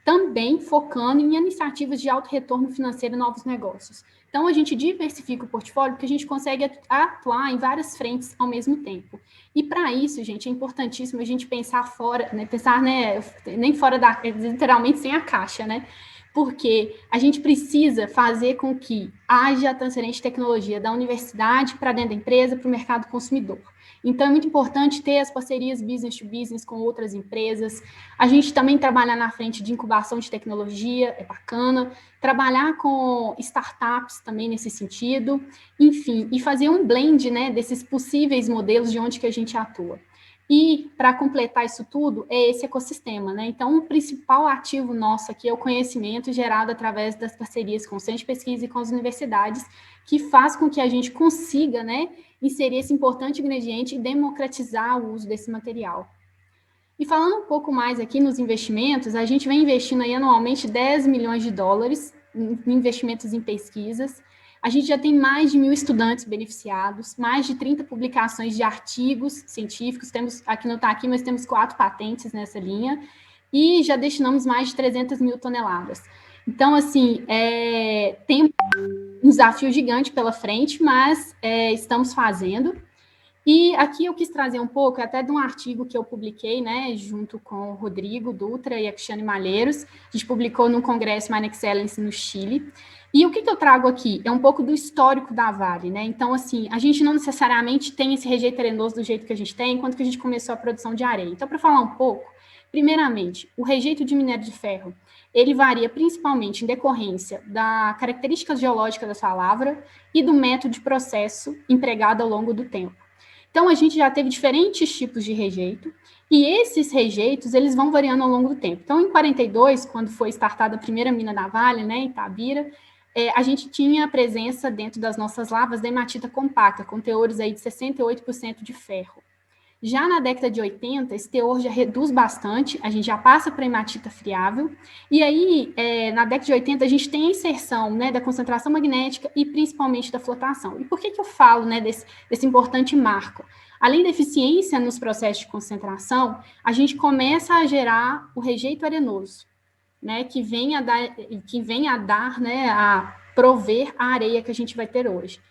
também focando em iniciativas de alto retorno financeiro e novos negócios. Então, a gente diversifica o portfólio porque a gente consegue atuar em várias frentes ao mesmo tempo. E, para isso, gente, é importantíssimo a gente pensar fora, né, nem fora literalmente sem a caixa, né? Porque a gente precisa fazer com que haja a transferência de tecnologia da universidade para dentro da empresa, para o mercado consumidor. Então, é muito importante ter as parcerias business to business com outras empresas. A gente também trabalhar na frente de incubação de tecnologia, é bacana. Trabalhar com startups também nesse sentido. Enfim, e fazer um blend, né, desses possíveis modelos de onde que a gente atua. E, para completar isso tudo, é esse ecossistema, né? Então, o principal ativo nosso aqui é o conhecimento gerado através das parcerias com o centro de pesquisa e com as universidades, que faz com que a gente consiga, né, inserir esse importante ingrediente e democratizar o uso desse material. E falando um pouco mais aqui nos investimentos, a gente vem investindo aí anualmente 10 milhões de dólares em investimentos em pesquisas. A gente já tem mais de 1.000 estudantes beneficiados, mais de 30 publicações de artigos científicos, aqui não está aqui, mas temos 4 patentes nessa linha, e já destinamos mais de 300 mil toneladas. Então, assim, tem um desafio gigante pela frente, mas estamos fazendo. E aqui eu quis trazer um pouco, até de um artigo que eu publiquei, né, junto com o Rodrigo Dutra e a Cristiane Malheiros. A gente publicou no Congresso Mine Excellence no Chile. E o que eu trago aqui? É um pouco do histórico da Vale, né? Então, assim, a gente não necessariamente tem esse rejeito arenoso do jeito que a gente tem, enquanto que a gente começou a produção de areia. Então, para falar um pouco, primeiramente, o rejeito de minério de ferro, ele varia principalmente em decorrência da característica geológica da sua lavra e do método de processo empregado ao longo do tempo. Então, a gente já teve diferentes tipos de rejeito, e esses rejeitos, eles vão variando ao longo do tempo. Então, em 42, quando foi startada a primeira mina da Vale, né, em Itabira, a gente tinha a presença dentro das nossas lavas da hematita compacta, com teores aí de 68% de ferro. Já na década de 80, esse teor já reduz bastante, a gente já passa para a hematita friável, e aí, na década de 80, a gente tem a inserção, né, da concentração magnética e principalmente da flotação. E por que eu falo, né, desse importante marco? Além da eficiência nos processos de concentração, a gente começa a gerar o rejeito arenoso, né, que vem a dar, né, a prover a areia que a gente vai ter hoje.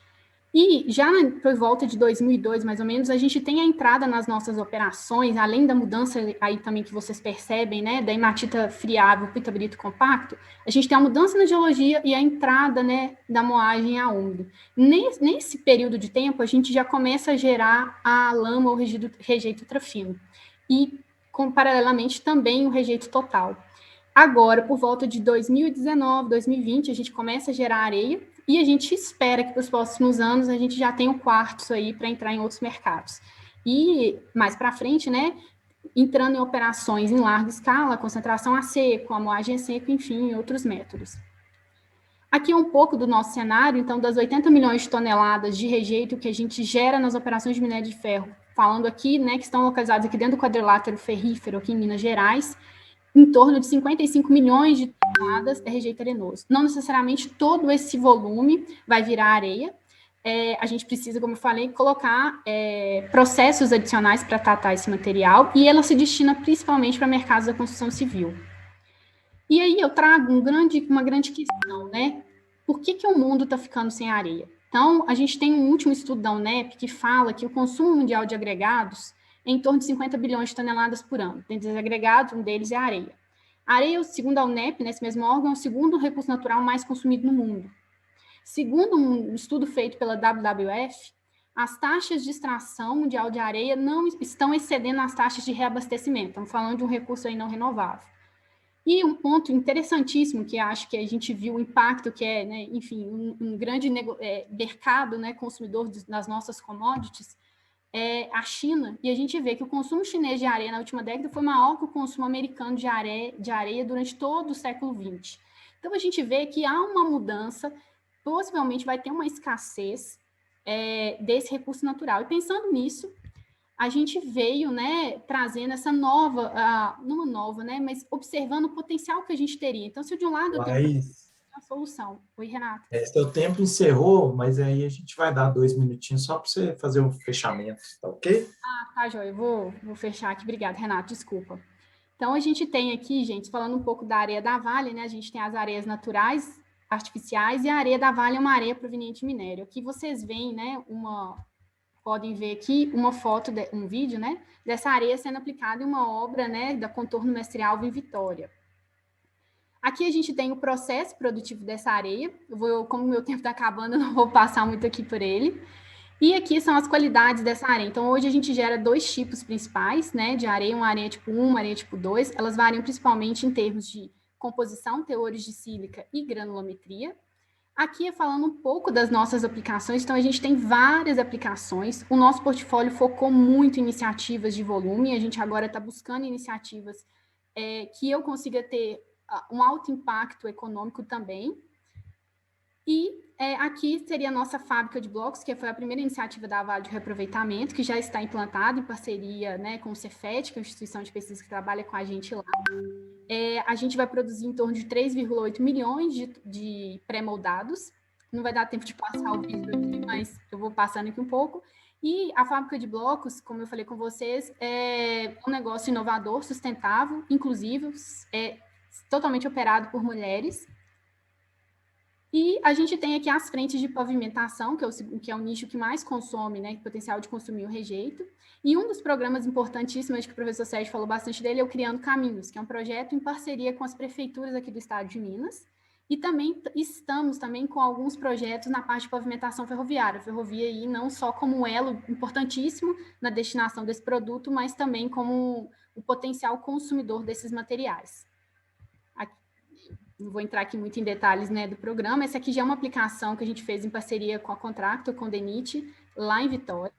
E já por volta de 2002, mais ou menos, a gente tem a entrada nas nossas operações, além da mudança aí também que vocês percebem, né, da hematita friável para o itabrito compacto, a gente tem a mudança na geologia e a entrada, né, da moagem a úmido. Nesse período de tempo, a gente já começa a gerar a lama ou rejeito ultrafino. E, paralelamente, também o rejeito total. Agora, por volta de 2019, 2020, a gente começa a gerar areia, e a gente espera que para os próximos anos a gente já tenha o quartzo aí para entrar em outros mercados. E mais para frente, né, entrando em operações em larga escala, concentração a seco, a moagem a seco, enfim, outros métodos. Aqui é um pouco do nosso cenário, então, das 80 milhões de toneladas de rejeito que a gente gera nas operações de minério de ferro, falando aqui, né, que estão localizados aqui dentro do quadrilátero ferrífero, aqui em Minas Gerais, em torno de 55 milhões de toneladas é rejeito arenoso. Não necessariamente todo esse volume vai virar areia. A gente precisa, como eu falei, colocar processos adicionais para tratar esse material, e ela se destina principalmente para mercados da construção civil. E aí eu trago uma grande questão, né? Por que o mundo está ficando sem areia? Então, a gente tem um último estudo da UNEP que fala que o consumo mundial de agregados em torno de 50 bilhões de toneladas por ano. Tem desagregados, um deles é a areia. A areia, segundo a UNEP, nesse mesmo órgão, é o segundo recurso natural mais consumido no mundo. Segundo um estudo feito pela WWF, as taxas de extração mundial de areia não estão excedendo as taxas de reabastecimento. Estamos falando de um recurso aí não renovável. E um ponto interessantíssimo, que acho que a gente viu o impacto que é, né, enfim, um grande mercado, né, consumidor das nossas commodities, é a China, e a gente vê que o consumo chinês de areia na última década foi maior que o consumo americano de areia durante todo o século XX. Então, a gente vê que há uma mudança, possivelmente vai ter uma escassez desse recurso natural. E pensando nisso, a gente veio, né, trazendo essa nova, não nova, né, mas observando o potencial que a gente teria. Então, se de um lado eu tenho a solução. Oi, Renato. Seu tempo encerrou, mas aí a gente vai dar 2 minutinhos só para você fazer um fechamento, tá ok? Tá, joia. Eu vou fechar aqui. Obrigada, Renato. Desculpa. Então, a gente tem aqui, gente, falando um pouco da areia da Vale, né, a gente tem as areias naturais, artificiais, e a areia da Vale é uma areia proveniente de minério. Aqui vocês veem, né, podem ver aqui uma foto, um vídeo, né, dessa areia sendo aplicada em uma obra, né, da Contorno Mestre Alvo em Vitória. Aqui a gente tem o processo produtivo dessa areia. Como o meu tempo está acabando, eu não vou passar muito aqui por ele. E aqui são as qualidades dessa areia. Então, hoje a gente gera 2 tipos principais, né, de areia, uma areia tipo 1, uma areia tipo 2. Elas variam principalmente em termos de composição, teores de sílica e granulometria. Aqui é falando um pouco das nossas aplicações, então a gente tem várias aplicações. O nosso portfólio focou muito em iniciativas de volume, a gente agora está buscando iniciativas que eu consiga ter um alto impacto econômico também. E aqui seria a nossa fábrica de blocos, que foi a primeira iniciativa da Vale de reaproveitamento, que já está implantada em parceria, né, com o Cefet, que é a instituição de pesquisa que trabalha com a gente lá. A gente vai produzir em torno de 3,8 milhões de pré-moldados. Não vai dar tempo de passar o vídeo aqui, mas eu vou passando aqui um pouco. E a fábrica de blocos, como eu falei com vocês, é um negócio inovador, sustentável, inclusivo, totalmente operado por mulheres. E a gente tem aqui as frentes de pavimentação, que é o nicho que mais consome, né, potencial de consumir o rejeito. E um dos programas importantíssimos, que o professor Sérgio falou bastante dele, é o Criando Caminhos, que é um projeto em parceria com as prefeituras aqui do estado de Minas. E também estamos com alguns projetos na parte de pavimentação ferroviária. A ferrovia aí não só como um elo importantíssimo na destinação desse produto, mas também como o potencial consumidor desses materiais. Não vou entrar aqui muito em detalhes, né, do programa. Essa aqui já é uma aplicação que a gente fez em parceria com a Contractor, com o DENIT, lá em Vitória.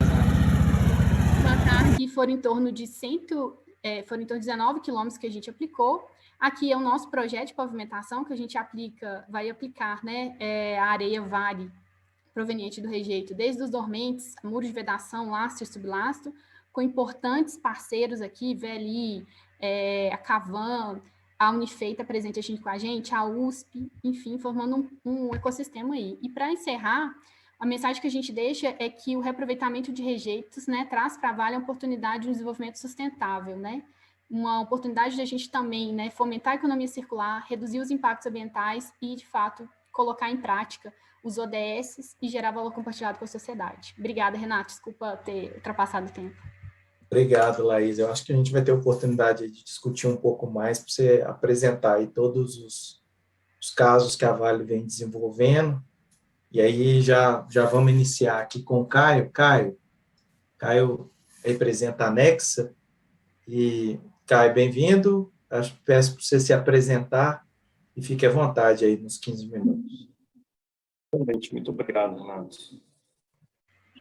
Aqui foram em torno de 19 quilômetros que a gente aplicou. Aqui é o nosso projeto de pavimentação que a gente vai aplicar, né, a areia Vale, proveniente do rejeito, desde os dormentes, muro de vedação, lastro e sublastro, com importantes parceiros aqui, VLI, a Cavan, a Unifei está presente com a gente, a USP, enfim, formando um ecossistema aí. E para encerrar, a mensagem que a gente deixa é que o reaproveitamento de rejeitos, né, traz para a Vale a oportunidade de um desenvolvimento sustentável, né? Uma oportunidade de a gente também, né, fomentar a economia circular, reduzir os impactos ambientais e, de fato, colocar em prática os ODS e gerar valor compartilhado com a sociedade. Obrigada, Renato. Desculpa ter ultrapassado o tempo. Obrigado, Laís. Eu acho que a gente vai ter a oportunidade de discutir um pouco mais para você apresentar aí todos os casos que a Vale vem desenvolvendo. E aí já vamos iniciar aqui com o Caio. Caio representa a Nexa. E, Caio, bem-vindo. Peço para você se apresentar e fique à vontade aí nos 15 minutos. Muito obrigado, Renato.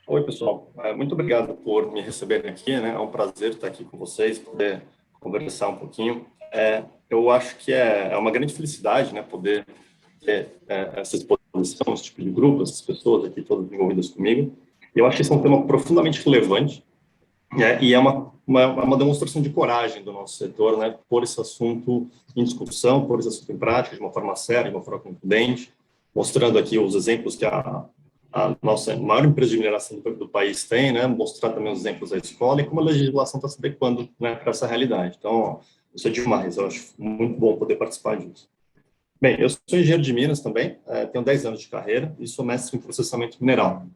Oi, pessoal. Muito obrigado por me receberem aqui, né? É um prazer estar aqui com vocês, poder conversar um pouquinho. Eu acho que é uma grande felicidade, né, poder ter essa exposição, esse tipo de grupo, essas pessoas aqui todas envolvidas comigo. Eu acho que esse é um tema profundamente relevante, né, e é uma demonstração de coragem do nosso setor, né, pôr esse assunto em discussão, pôr esse assunto em prática de uma forma séria, de uma forma concludente, mostrando aqui os exemplos que a nossa maior empresa de mineração do país tem, né, mostrar também os exemplos da escola e como a legislação está se adequando, né, para essa realidade. Então, isso é demais, eu acho muito bom poder participar disso. Bem, eu sou engenheiro de Minas também, tenho 10 anos de carreira e sou mestre em processamento mineral.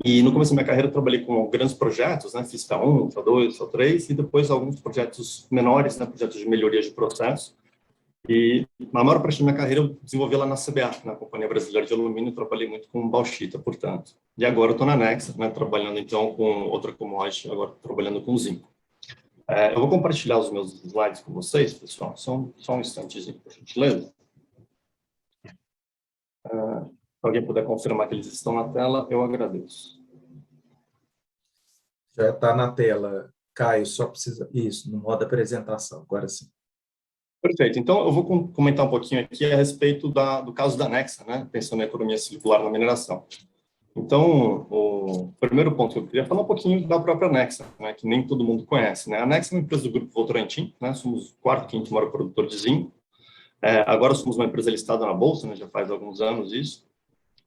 E no começo da minha carreira eu trabalhei com grandes projetos, né, fiz FA1, FA2, FA3, e depois alguns projetos menores, né, projetos de melhoria de processo. E a maior parte da minha carreira eu desenvolvi lá na CBA, na Companhia Brasileira de Alumínio, trabalhei muito com bauxita, portanto. E agora eu estou na Nexa, né, trabalhando então com outra commodity, agora trabalhando com zinco. Eu vou compartilhar os meus slides com vocês, pessoal, só um instantezinho, por gentileza. Se alguém puder confirmar que eles estão na tela, eu agradeço. Já está na tela, Caio, só precisa... Isso, no modo apresentação, agora sim. Perfeito. Então, eu vou comentar um pouquinho aqui a respeito do caso da Nexa, né? Pensando na economia circular na mineração. Então, o primeiro ponto que eu queria falar um pouquinho da própria Nexa, né? Que nem todo mundo conhece, né? A Nexa é uma empresa do Grupo Votorantim, né? Somos o quarto, quinto maior produtor de zinco. Agora somos uma empresa listada na Bolsa, né? Já faz alguns anos isso.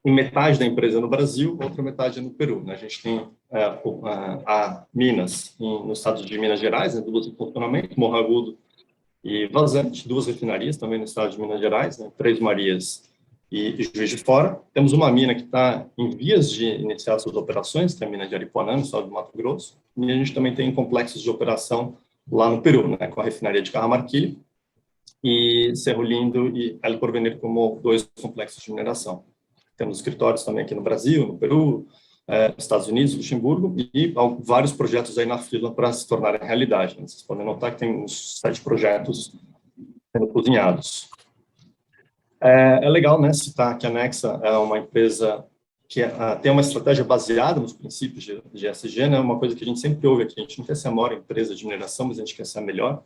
E metade da empresa é no Brasil, outra metade é no Peru, né? A gente tem a Minas, no estado de Minas Gerais, né? Duas em funcionamento, Morro Agudo e Vazante, duas refinarias também no estado de Minas Gerais, né, Três Marias e Juiz de Fora. Temos uma mina que está em vias de iniciar suas operações, que é a mina de Aripuanã, no estado do Mato Grosso, e a gente também tem complexos de operação lá no Peru, né, com a refinaria de Cajamarquillo e Cerro Lindo e El Porvenir como dois complexos de mineração. Temos escritórios também aqui no Brasil, no Peru, Estados Unidos, Luxemburgo, e vários projetos aí na fila para se tornarem realidade. Né? Vocês podem notar que tem uns 7 projetos sendo cozinhados. É legal, né, citar que a Nexa é uma empresa que tem uma estratégia baseada nos princípios de ESG, né? Uma coisa que a gente sempre ouve aqui, a gente não quer ser a maior empresa de mineração, mas a gente quer ser a melhor,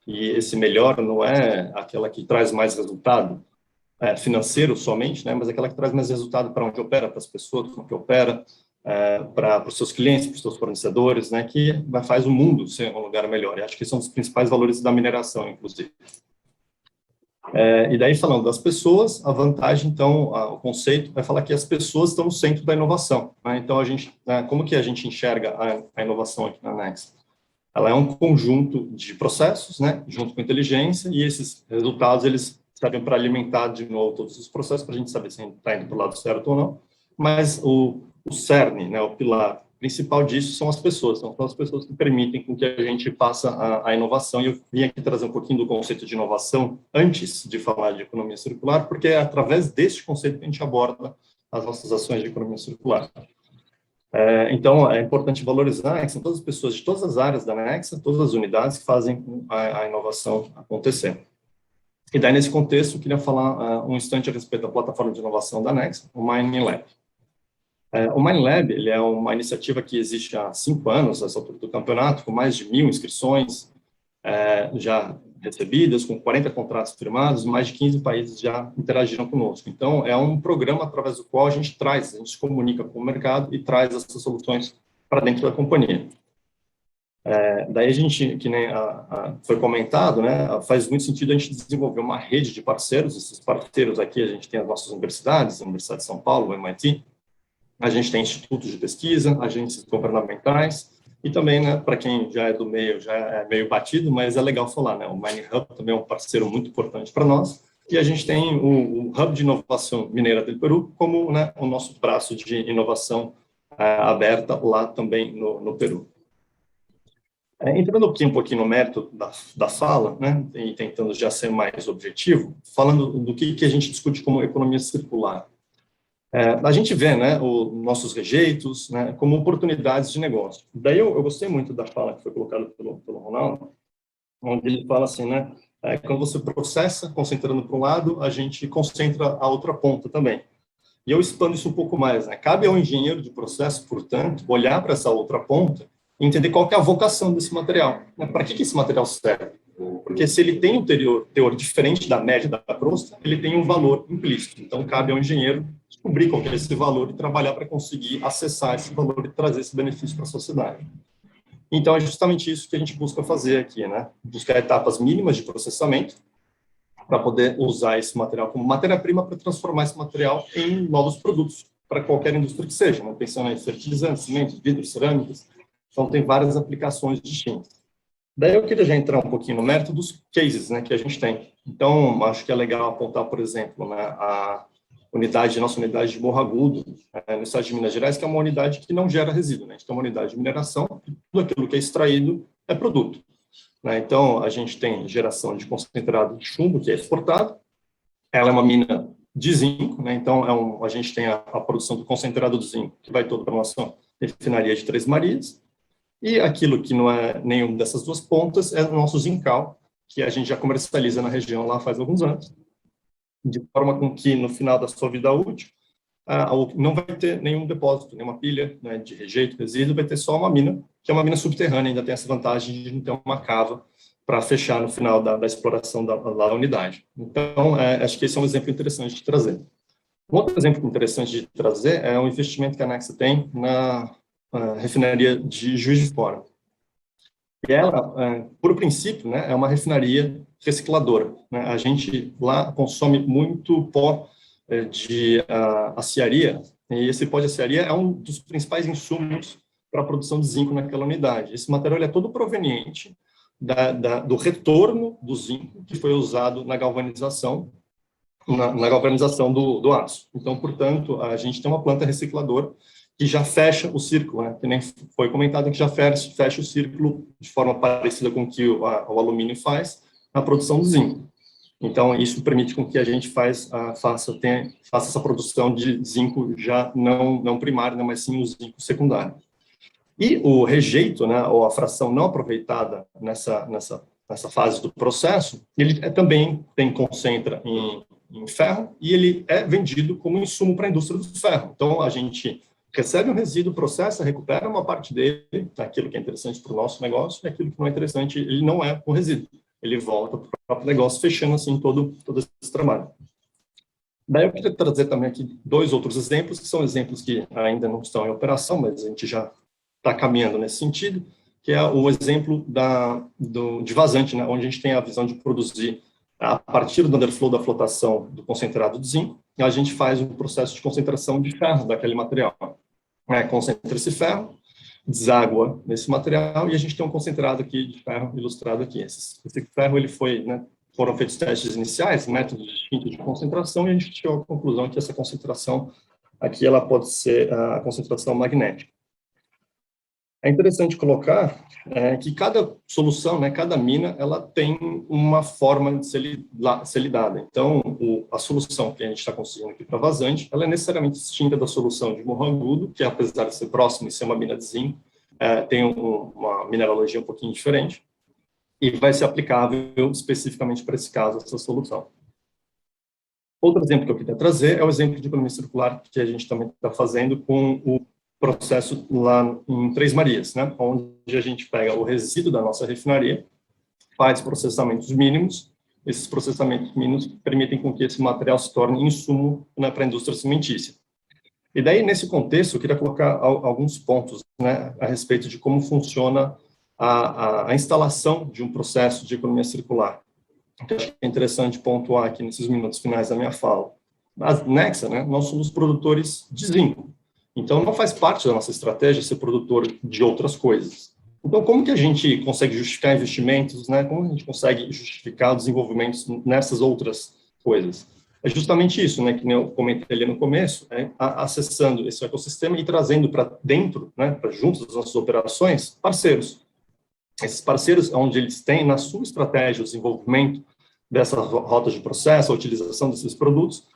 e esse melhor não é aquela que traz mais resultado financeiro somente, né, mas aquela que traz mais resultado para onde opera, para as pessoas, como que opera, para os seus clientes, para os seus fornecedores, né, que faz o mundo ser um lugar melhor. E acho que são os principais valores da mineração, inclusive. E daí, falando das pessoas, a vantagem, então, o conceito vai falar que as pessoas estão no centro da inovação. Né? Então, como que a gente enxerga a inovação aqui na Nexa? Ela é um conjunto de processos, né, junto com inteligência, e esses resultados, eles servem para alimentar de novo todos os processos, para a gente saber se a gente está indo para o lado certo ou não. Mas o cerne, né, o pilar principal disso são as pessoas. São as pessoas que permitem com que a gente faça a inovação. E eu vim aqui trazer um pouquinho do conceito de inovação antes de falar de economia circular, porque é através deste conceito que a gente aborda as nossas ações de economia circular. Então, é importante valorizar que são todas as pessoas de todas as áreas da Nexa, todas as unidades que fazem a inovação acontecer. E daí, nesse contexto, eu queria falar um instante a respeito da plataforma de inovação da Nexa, o Mining Lab. O Mining Lab, ele é uma iniciativa que existe há 5 anos, essa altura do campeonato, com mais de 1.000 inscrições já recebidas, com 40 contratos firmados, mais de 15 países já interagiram conosco. Então, é um programa através do qual a gente se comunica com o mercado e traz essas soluções para dentro da companhia. Daí a gente, que nem foi comentado, né, faz muito sentido a gente desenvolver uma rede de parceiros. Esses parceiros aqui, a gente tem as nossas universidades, a Universidade de São Paulo, o MIT, a gente tem institutos de pesquisa, agências governamentais, e também, né, para quem já é do meio, já é meio batido, mas é legal falar, né, o Mining Hub também é um parceiro muito importante para nós, e a gente tem o Hub de Inovação Mineira do Peru como, né, o nosso braço de inovação aberta lá também no Peru. Entrando aqui um pouquinho no mérito da fala, né, e tentando já ser mais objetivo, falando do que a gente discute como economia circular. A gente vê, né, os nossos rejeitos, né, como oportunidades de negócio. Daí eu gostei muito da fala que foi colocada pelo Ronaldo, onde ele fala assim, né, quando você processa, concentrando para um lado, a gente concentra a outra ponta também. E eu expando isso um pouco mais, né, cabe ao engenheiro de processo, portanto, olhar para essa outra ponta e entender qual que é a vocação desse material. Né? Para que esse material serve? Porque se ele tem um teor diferente da média da crosta, ele tem um valor implícito. Então, cabe ao engenheiro descobrir qual que é esse valor e trabalhar para conseguir acessar esse valor e trazer esse benefício para a sociedade. Então, é justamente isso que a gente busca fazer aqui, né? Buscar etapas mínimas de processamento para poder usar esse material como matéria-prima para transformar esse material em novos produtos para qualquer indústria que seja, né? Pensando em fertilizantes, cimentos, vidros, cerâmicas. Então, tem várias aplicações distintas. Daí eu queria já entrar um pouquinho no mérito dos cases, né, que a gente tem. Então, acho que é legal apontar, por exemplo, né, nossa unidade de Morro Agudo, no estado de Minas Gerais, que é uma unidade que não gera resíduo, né? A gente tem uma unidade de mineração e tudo aquilo que é extraído é produto, né? Então, a gente tem geração de concentrado de chumbo, que é exportado, ela é uma mina de zinco, né? Então, a gente tem a produção do concentrado do zinco, que vai todo para a nossa refinaria de Três Marias, e aquilo que não é nenhuma dessas duas pontas é o nosso zincal, que a gente já comercializa na região lá faz alguns anos, de forma com que, no final da sua vida útil, não vai ter nenhum depósito, nenhuma pilha, né, de rejeito, resíduo, vai ter só uma mina, que é uma mina subterrânea, ainda tem essa vantagem de não ter uma cava para fechar no final da exploração da unidade. Então, acho que esse é um exemplo interessante de trazer. Um outro exemplo interessante de trazer é um investimento que a Nexa tem na refinaria de Juiz de Fora. E ela, por princípio, né, é uma refinaria recicladora, né? A gente lá consome muito pó de aciaria, e esse pó de aciaria é um dos principais insumos para a produção de zinco naquela unidade. Esse material é todo proveniente do retorno do zinco que foi usado na galvanização, na galvanização do aço. Então, portanto, a gente tem uma planta recicladora que já fecha o círculo, né? Que nem foi comentado, que já fecha o círculo de forma parecida com o que o alumínio faz na produção do zinco. Então, isso permite com que a gente faça essa produção de zinco já não primário, né, mas sim o zinco secundário. E o rejeito, né, ou a fração não aproveitada nessa fase do processo, ele também concentra em ferro e ele é vendido como insumo para a indústria do ferro. Então, a gente recebe um resíduo, processa, recupera uma parte dele, aquilo que é interessante para o nosso negócio, e aquilo que não é interessante, ele não é um resíduo. Ele volta para o próprio negócio, fechando assim todo esse trabalho. Daí eu queria trazer também aqui 2 outros exemplos, que são exemplos que ainda não estão em operação, mas a gente já está caminhando nesse sentido, que é o exemplo de vazante, né, onde a gente tem a visão de produzir, a partir do underflow da flotação do concentrado de zinco, a gente faz um processo de concentração de ferro daquele material. Concentra esse ferro, deságua nesse material e a gente tem um concentrado aqui de ferro ilustrado aqui. Esse ferro, ele foi, né, foram feitos testes iniciais, métodos distintos de concentração, e a gente chegou à conclusão que essa concentração aqui, ela pode ser a concentração magnética. É interessante colocar que cada solução, né, cada mina, ela tem uma forma de ser lidada. Então, a solução que a gente está conseguindo aqui para vazante, ela é necessariamente distinta da solução de Morro Agudo, que apesar de ser próximo e ser uma mina de zinco, tem uma mineralogia um pouquinho diferente, e vai ser aplicável especificamente para esse caso, essa solução. Outro exemplo que eu queria trazer é o exemplo de economia circular que a gente também está fazendo com o processo lá em Três Marias, né, onde a gente pega o resíduo da nossa refinaria, faz processamentos mínimos, esses processamentos mínimos permitem com que esse material se torne insumo, né, para a indústria cimentícia. E daí, nesse contexto, eu queria colocar alguns pontos, né, a respeito de como funciona a instalação de um processo de economia circular. Eu acho que é interessante pontuar aqui nesses minutos finais da minha fala. A Nexa, né, nós somos produtores de zinco. Então, não faz parte da nossa estratégia ser produtor de outras coisas. Então, como que a gente consegue justificar investimentos, né? Como a gente consegue justificar desenvolvimentos nessas outras coisas? É justamente isso, né, que eu comentei ali no começo, acessando esse ecossistema e trazendo para dentro, né, para junto das nossas operações, parceiros. Esses parceiros, onde eles têm na sua estratégia o desenvolvimento dessas rotas de processo, a utilização desses produtos,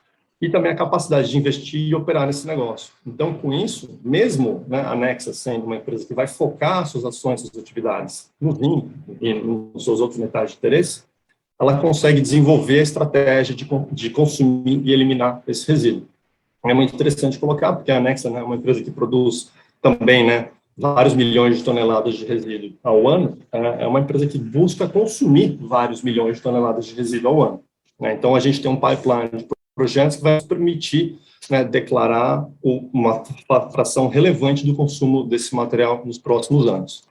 e também a capacidade de investir e operar nesse negócio. Então, com isso, mesmo, né, a Nexa sendo uma empresa que vai focar suas ações, suas atividades no vinho e nos seus outros metais de interesse, ela consegue desenvolver a estratégia de consumir e eliminar esse resíduo. É muito interessante colocar, porque a Nexa, né, é uma empresa que produz também, né, vários milhões de toneladas de resíduo ao ano, é uma empresa que busca consumir vários milhões de toneladas de resíduo ao ano. Né? Então, a gente tem um pipeline de projetos que vai nos permitir, né, declarar uma fração relevante do consumo desse material nos próximos anos.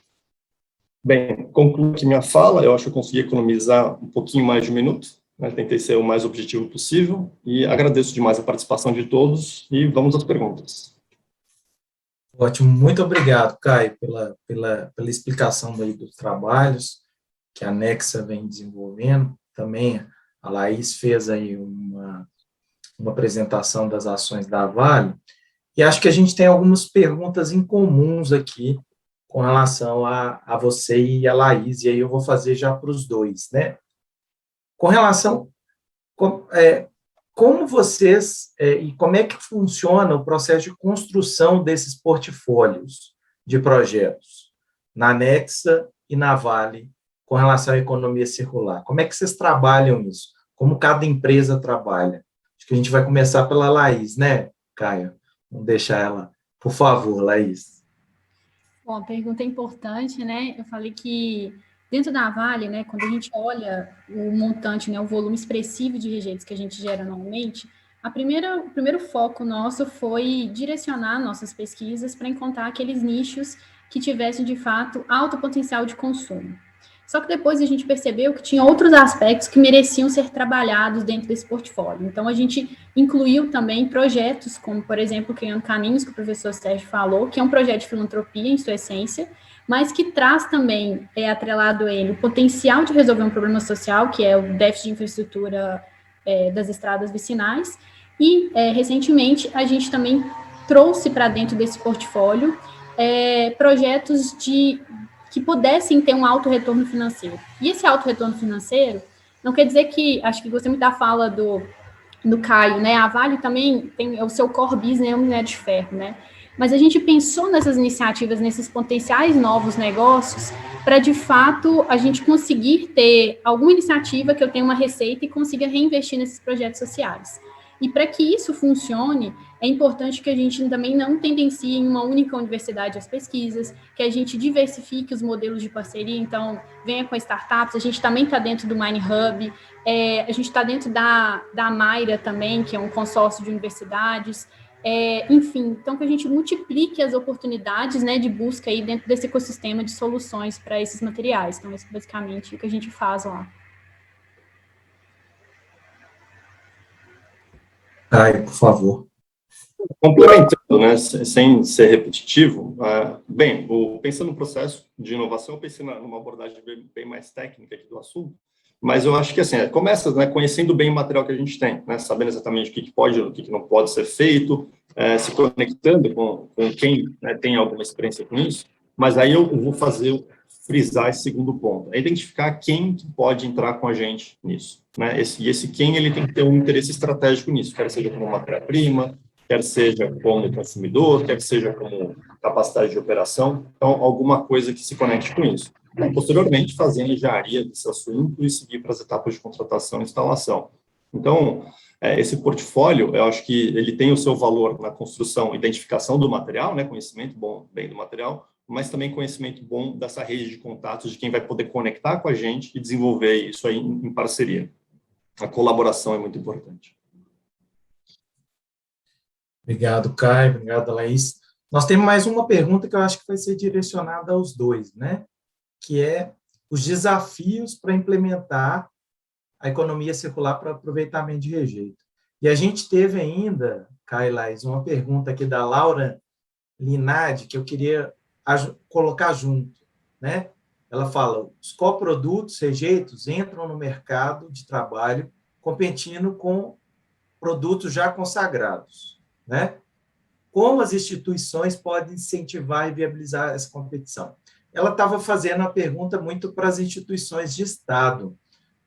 Bem, concluo aqui minha fala, eu acho que eu consegui economizar um pouquinho mais de 1 minuto, né, tentei ser o mais objetivo possível, e agradeço demais a participação de todos, e vamos às perguntas. Ótimo, muito obrigado, Caio, pela explicação daí dos trabalhos que a Nexa vem desenvolvendo. Também a Laís fez aí uma apresentação das ações da Vale, e acho que a gente tem algumas perguntas em comuns aqui com relação a você e a Laís, e aí eu vou fazer já para os dois, né? Com relação, como vocês, e como é que funciona o processo de construção desses portfólios de projetos na Nexa e na Vale, com relação à economia circular? Como é que vocês trabalham isso? Como cada empresa trabalha? Acho que a gente vai começar pela Laís, né, Caio? Vamos deixar ela, por favor, Laís. Bom, a pergunta é importante, né? Eu falei que dentro da Vale, né, quando a gente olha o montante, né, o volume expressivo de rejeitos que a gente gera anualmente, o primeiro foco nosso foi direcionar nossas pesquisas para encontrar aqueles nichos que tivessem, de fato, alto potencial de consumo. Só que depois a gente percebeu que tinha outros aspectos que mereciam ser trabalhados dentro desse portfólio. Então, a gente incluiu também projetos, como, por exemplo, Criando Caminhos, que o professor Sérgio falou, que é um projeto de filantropia em sua essência, mas que traz também, atrelado a ele, o potencial de resolver um problema social, que é o déficit de infraestrutura das estradas vicinais. E, recentemente, a gente também trouxe para dentro desse portfólio projetos que pudessem ter um alto retorno financeiro. E esse alto retorno financeiro não quer dizer que, acho que gostei muito da fala do Caio, né? A Vale também tem o seu core business, o minério de ferro, né? Mas a gente pensou nessas iniciativas, nesses potenciais novos negócios, para, de fato, a gente conseguir ter alguma iniciativa que eu tenha uma receita e consiga reinvestir nesses projetos sociais. E para que isso funcione, é importante que a gente também não tendencie em uma única universidade as pesquisas, que a gente diversifique os modelos de parceria, então venha com startups, a gente também está dentro do Mine Hub, a gente está dentro da Mayra também, que é um consórcio de universidades, enfim, então que a gente multiplique as oportunidades, né, de busca aí dentro desse ecossistema de soluções para esses materiais. Então, esse é basicamente o que a gente faz lá. Caio, por favor. Complementando, né, sem ser repetitivo, pensando no processo de inovação, eu pensei numa abordagem bem mais técnica aqui do assunto, mas eu acho que, assim, começa, né, conhecendo bem o material que a gente tem, né, sabendo exatamente o que pode e o que não pode ser feito, se conectando com quem, né, tem alguma experiência com isso, mas aí eu vou frisar esse segundo ponto, é identificar quem que pode entrar com a gente nisso, né, esse quem, ele tem que ter um interesse estratégico nisso, quer seja como matéria-prima, quer seja como consumidor, quer seja como capacidade de operação, então alguma coisa que se conecte com isso. E, posteriormente, fazer a engenharia desse assunto e seguir para as etapas de contratação e instalação. Então, esse portfólio, eu acho que ele tem o seu valor na construção, identificação do material, né, conhecimento bem do material, mas também conhecimento bom dessa rede de contatos de quem vai poder conectar com a gente e desenvolver isso aí em parceria. A colaboração é muito importante. Obrigado, Caio. Obrigado, Laís. Nós temos mais uma pergunta que eu acho que vai ser direcionada aos dois, né? Que é os desafios para implementar a economia circular para aproveitamento de rejeito. E a gente teve ainda, Caio e Laís, uma pergunta aqui da Laura Linardi, que eu queria colocar junto, né? Ela fala, os coprodutos, rejeitos, entram no mercado de trabalho competindo com produtos já consagrados, né? Como as instituições podem incentivar e viabilizar essa competição? Ela estava fazendo a pergunta muito para as instituições de Estado,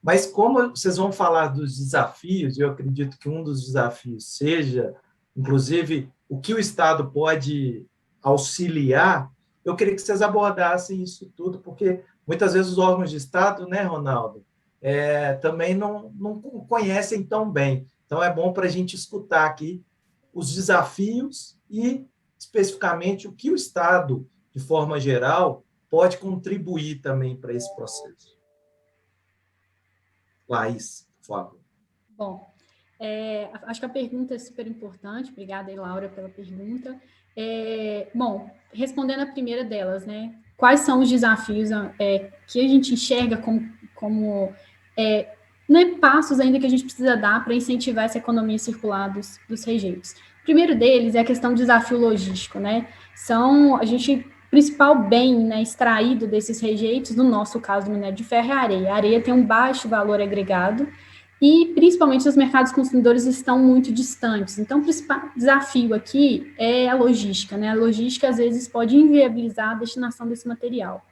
mas como vocês vão falar dos desafios, eu acredito que um dos desafios seja, inclusive, o que o Estado pode auxiliar, eu queria que vocês abordassem isso tudo, porque muitas vezes os órgãos de Estado, né, Ronaldo, também não conhecem tão bem. Então, é bom para a gente escutar aqui os desafios e, especificamente, o que o Estado, de forma geral, pode contribuir também para esse processo. Laís, por favor. Bom, acho que a pergunta é super importante. Obrigada aí, Laura, pela pergunta. Bom, respondendo a primeira delas, né? Quais são os desafios que a gente enxerga como passos ainda que a gente precisa dar para incentivar essa economia circular dos rejeitos? O primeiro deles é a questão do desafio logístico, né? Principal bem, né, extraído desses rejeitos, no nosso caso do minério de ferro, é a areia. A areia tem um baixo valor agregado e principalmente os mercados consumidores estão muito distantes. Então, o principal desafio aqui é a logística, né? A logística, às vezes, pode inviabilizar a destinação desse material.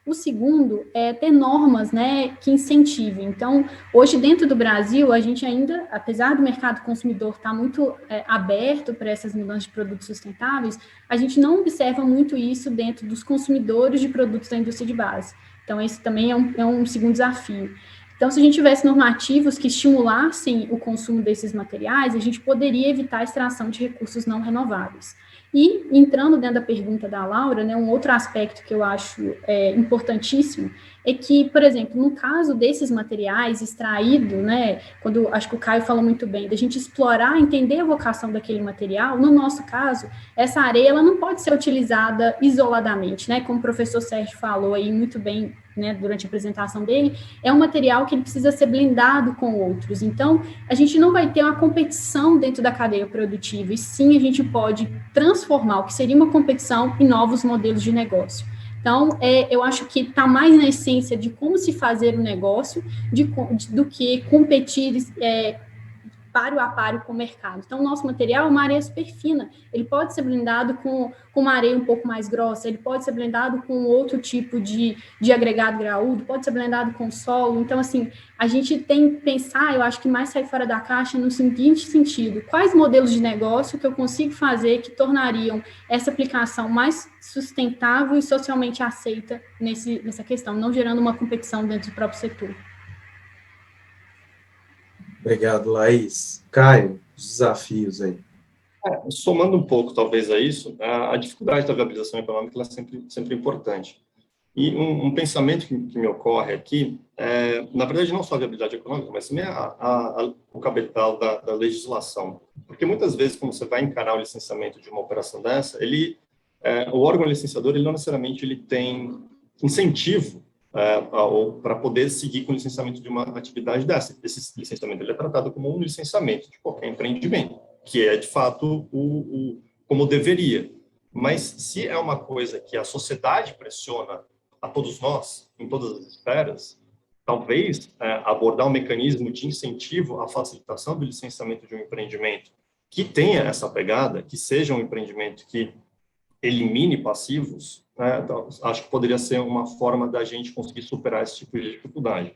O segundo é ter normas, né, que incentivem. Então, hoje, dentro do Brasil, a gente ainda, apesar do mercado consumidor estar muito aberto para essas mudanças de produtos sustentáveis, a gente não observa muito isso dentro dos consumidores de produtos da indústria de base. Então, esse também é um segundo desafio. Então, se a gente tivesse normativos que estimulassem o consumo desses materiais, a gente poderia evitar a extração de recursos não renováveis. E, entrando dentro da pergunta da Laura, né, um outro aspecto que eu acho importantíssimo é que, por exemplo, no caso desses materiais extraídos, né, quando acho que o Caio falou muito bem, da gente explorar, entender a vocação daquele material, no nosso caso, essa areia ela não pode ser utilizada isoladamente, né, como o professor Sérgio falou aí muito bem, né, durante a apresentação dele, é um material que ele precisa ser blindado com outros. Então, a gente não vai ter uma competição dentro da cadeia produtiva, e sim a gente pode transformar o que seria uma competição em novos modelos de negócio. Então, eu acho que está mais na essência de como se fazer um negócio do que competir páreo a páreo com o mercado. Então, o nosso material é uma areia super fina. Ele pode ser blindado com uma areia um pouco mais grossa, ele pode ser blindado com outro tipo de agregado graúdo, pode ser blindado com solo. Então, assim, a gente tem que pensar, eu acho que mais sair fora da caixa no seguinte sentido: quais modelos de negócio que eu consigo fazer que tornariam essa aplicação mais sustentável e socialmente aceita nessa questão, não gerando uma competição dentro do próprio setor. Obrigado, Laís. Caio, os desafios aí. Somando um pouco, talvez, a isso, a dificuldade da viabilização econômica ela é sempre importante. E um pensamento que me ocorre aqui na verdade, não só a viabilidade econômica, mas também o capital da legislação. Porque muitas vezes, quando você vai encarar o licenciamento de uma operação dessa, o órgão licenciador, ele não necessariamente ele tem incentivo para poder seguir com o licenciamento de uma atividade dessa. Esse licenciamento ele é tratado como um licenciamento de qualquer empreendimento, que é, de fato, como deveria. Mas, se é uma coisa que a sociedade pressiona a todos nós, em todas as esferas, talvez abordar um mecanismo de incentivo à facilitação do licenciamento de um empreendimento que tenha essa pegada, que seja um empreendimento que elimine passivos, né? Então, acho que poderia ser uma forma da gente conseguir superar esse tipo de dificuldade.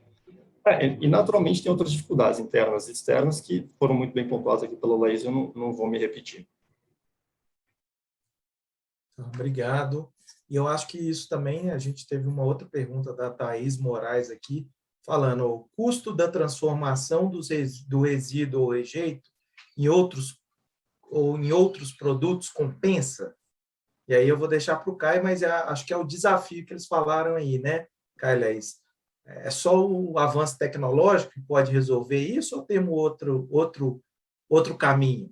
E, naturalmente, tem outras dificuldades internas e externas que foram muito bem pontuadas aqui pela Laís, eu não vou me repetir. Obrigado. E eu acho que isso também, a gente teve uma outra pergunta da Thaís Moraes aqui, falando o custo da transformação do resíduo ou rejeito em outros produtos compensa? E aí eu vou deixar para o Caio, mas acho que é o desafio que eles falaram aí, né, Caio Laís? É só o avanço tecnológico que pode resolver isso ou temos outro caminho?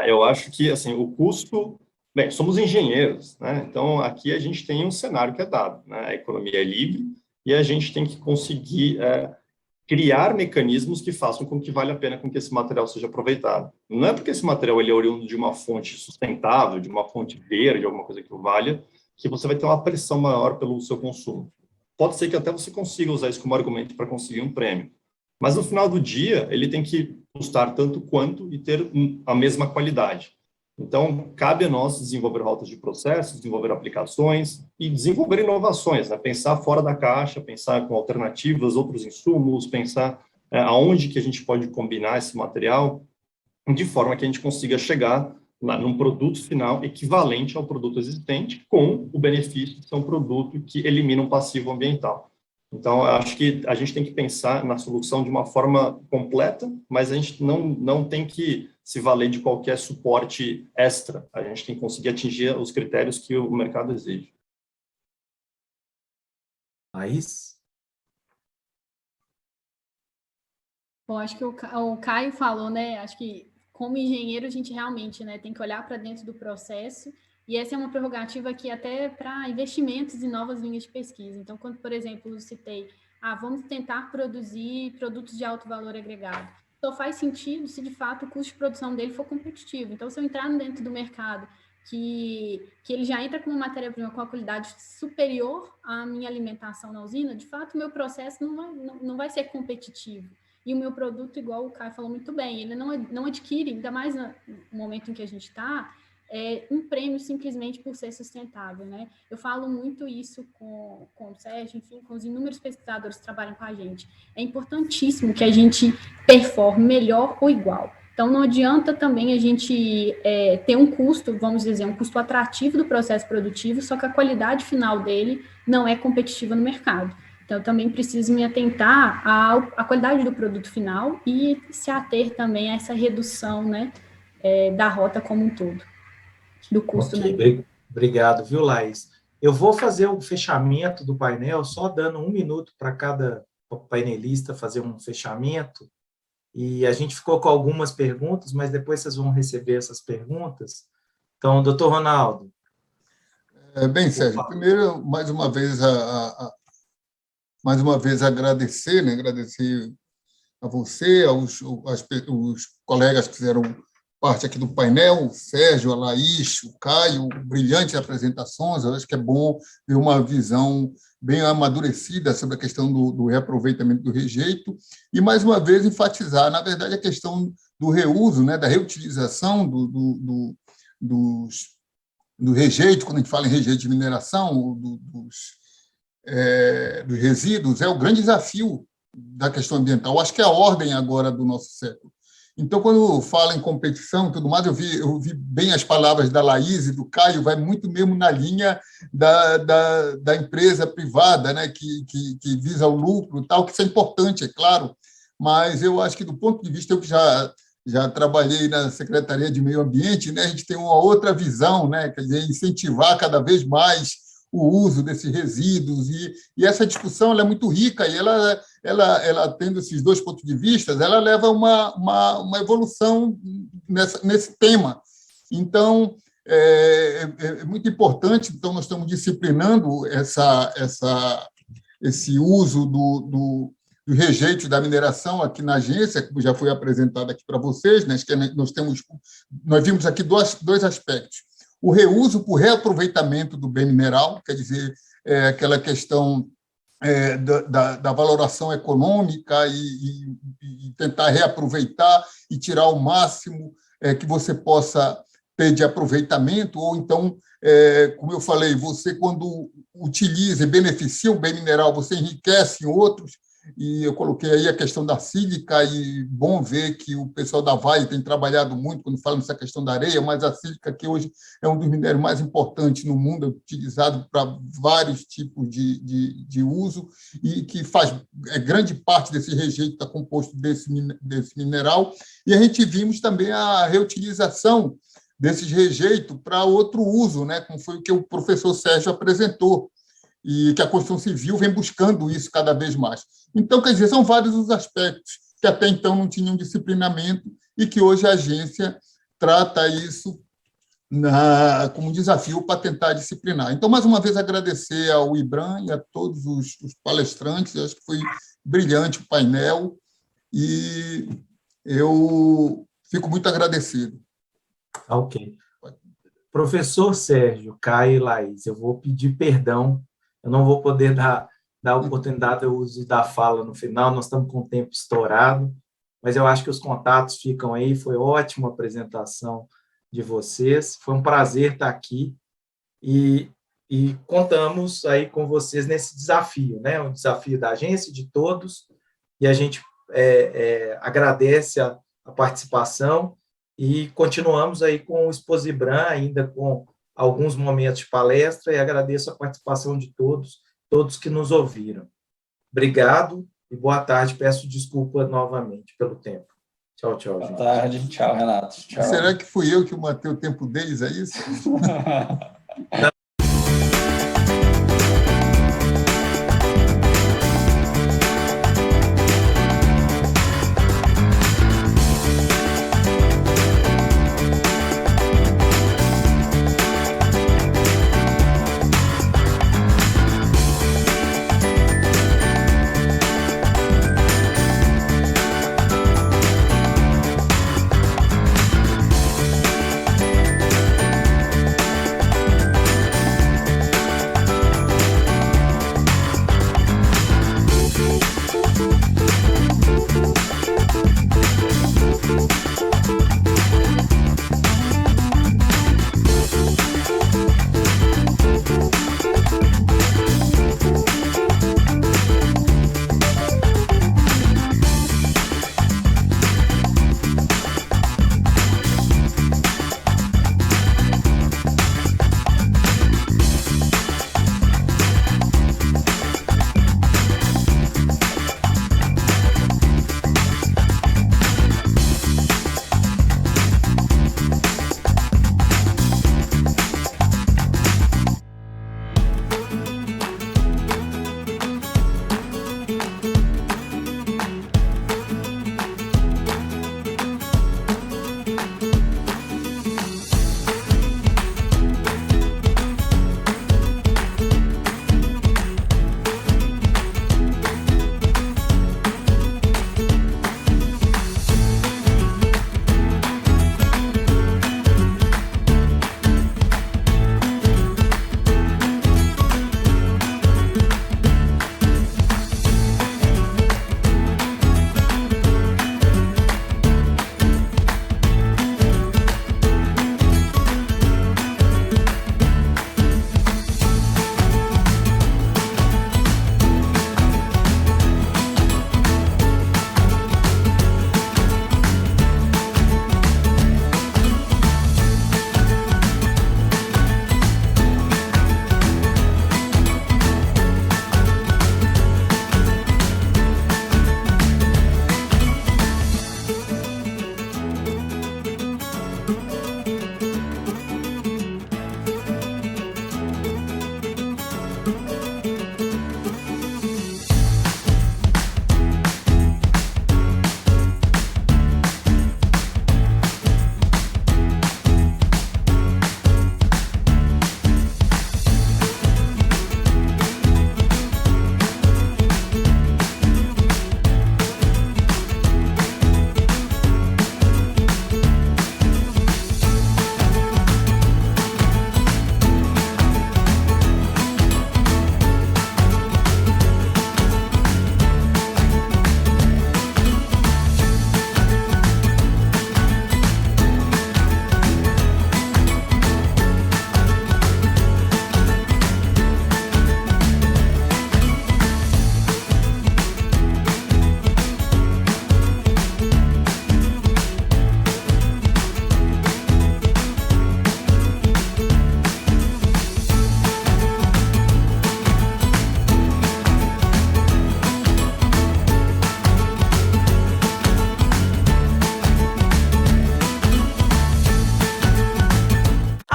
Eu acho que assim, o custo... Bem, somos engenheiros, né? Então, aqui a gente tem um cenário que é dado, né? A economia é livre e a gente tem que conseguir criar mecanismos que façam com que valha a pena com que esse material seja aproveitado. Não é porque esse material ele é oriundo de uma fonte sustentável, de uma fonte verde, alguma coisa que valha, que você vai ter uma pressão maior pelo seu consumo. Pode ser que até você consiga usar isso como argumento para conseguir um prêmio. Mas, no final do dia, ele tem que custar tanto quanto e ter a mesma qualidade. Então, cabe a nós desenvolver rotas de processos, desenvolver aplicações e desenvolver inovações, né? Pensar fora da caixa, pensar com alternativas, outros insumos, pensar aonde que a gente pode combinar esse material de forma que a gente consiga chegar num produto final equivalente ao produto existente com o benefício de ser um produto que elimina um passivo ambiental. Então, eu acho que a gente tem que pensar na solução de uma forma completa, mas a gente não tem que se valer de qualquer suporte extra. A gente tem que conseguir atingir os critérios que o mercado exige. Laís? Bom, acho que o Caio falou, né? Acho que como engenheiro a gente realmente, né, tem que olhar para dentro do processo, e essa é uma prerrogativa aqui até para investimentos em novas linhas de pesquisa. Então, quando, por exemplo, eu citei, vamos tentar produzir produtos de alto valor agregado. Só faz sentido se, de fato, o custo de produção dele for competitivo. Então, se eu entrar dentro do mercado que ele já entra com uma matéria-prima com a qualidade superior à minha alimentação na usina, de fato, o meu processo não vai ser competitivo. E o meu produto, igual o Caio falou muito bem, ele não adquire, ainda mais no momento em que a gente está, um prêmio simplesmente por ser sustentável, né? Eu falo muito isso com o Sérgio, enfim, com os inúmeros pesquisadores que trabalham com a gente. É importantíssimo que a gente performe melhor ou igual. Então, não adianta também a gente ter um custo, vamos dizer, um custo atrativo do processo produtivo, só que a qualidade final dele não é competitiva no mercado. Então, eu também preciso me atentar à qualidade do produto final e se ater também a essa redução, né, da rota como um todo, do custo. Okay, né? Obrigado, viu, Laís? Eu vou fazer o fechamento do painel, só dando 1 minuto para cada painelista fazer um fechamento. E a gente ficou com algumas perguntas, mas depois vocês vão receber essas perguntas. Então, doutor Ronaldo. Bem, Sérgio, primeiro, mais uma vez agradecer, né? Agradecer a você, os colegas que fizeram parte aqui do painel, o Sérgio, a Laís, o Caio, brilhantes apresentações. Eu acho que é bom ver uma visão bem amadurecida sobre a questão do reaproveitamento do rejeito e, mais uma vez, enfatizar, na verdade, a questão do reuso, né, da reutilização do rejeito, quando a gente fala em rejeito de mineração, dos resíduos, é o grande desafio da questão ambiental. Eu acho que é a ordem agora do nosso século. Então, quando fala em competição e tudo mais, eu vi bem as palavras da Laís e do Caio, vai muito mesmo na linha da empresa privada, né, que visa o lucro, tal, que isso é importante, é claro, mas eu acho que, do ponto de vista, eu que já trabalhei na Secretaria de Meio Ambiente, né, a gente tem uma outra visão, né, quer dizer, incentivar cada vez mais o uso desses resíduos, e essa discussão ela é muito rica, e ela tendo esses dois pontos de vista, ela leva uma evolução nesse tema. Então, é muito importante, então, nós estamos disciplinando esse uso do rejeito da mineração aqui na agência, que já foi apresentado aqui para vocês, né? Nós vimos aqui dois aspectos. O reuso por reaproveitamento do bem mineral, quer dizer, aquela questão da valoração econômica e tentar reaproveitar e tirar o máximo que você possa ter de aproveitamento, ou então, como eu falei, você, quando utiliza e beneficia um bem mineral, você enriquece em outros, e eu coloquei aí a questão da sílica, e bom ver que o pessoal da Vale tem trabalhado muito quando fala nessa questão da areia, mas a sílica, que hoje é um dos minérios mais importantes no mundo, utilizado para vários tipos de uso, e que faz grande parte desse rejeito está composto desse mineral, e a gente vimos também a reutilização desses rejeitos para outro uso, né, como foi o que o professor Sérgio apresentou, e que a construção civil vem buscando isso cada vez mais. Então, quer dizer, são vários os aspectos que até então não tinham disciplinamento e que hoje a agência trata isso como desafio para tentar disciplinar. Então, mais uma vez, agradecer ao IBRAM e a todos os palestrantes. Eu acho que foi brilhante o painel e eu fico muito agradecido. Ok. Professor Sérgio, Caio e Laís, eu vou pedir perdão. Eu não vou poder dar oportunidade ao uso da fala no final, nós estamos com o tempo estourado, mas eu acho que os contatos ficam aí, foi ótima a apresentação de vocês, foi um prazer estar aqui e contamos aí com vocês nesse desafio, né? Um desafio da agência, de todos, e a gente agradece a participação e continuamos aí com o Exposibran, ainda com alguns momentos de palestra, e agradeço a participação de todos que nos ouviram. Obrigado e boa tarde. Peço desculpa novamente pelo tempo. Tchau, tchau, gente. Boa tarde. Tchau, Renato. Tchau. Será que fui eu que matei o tempo deles, é isso?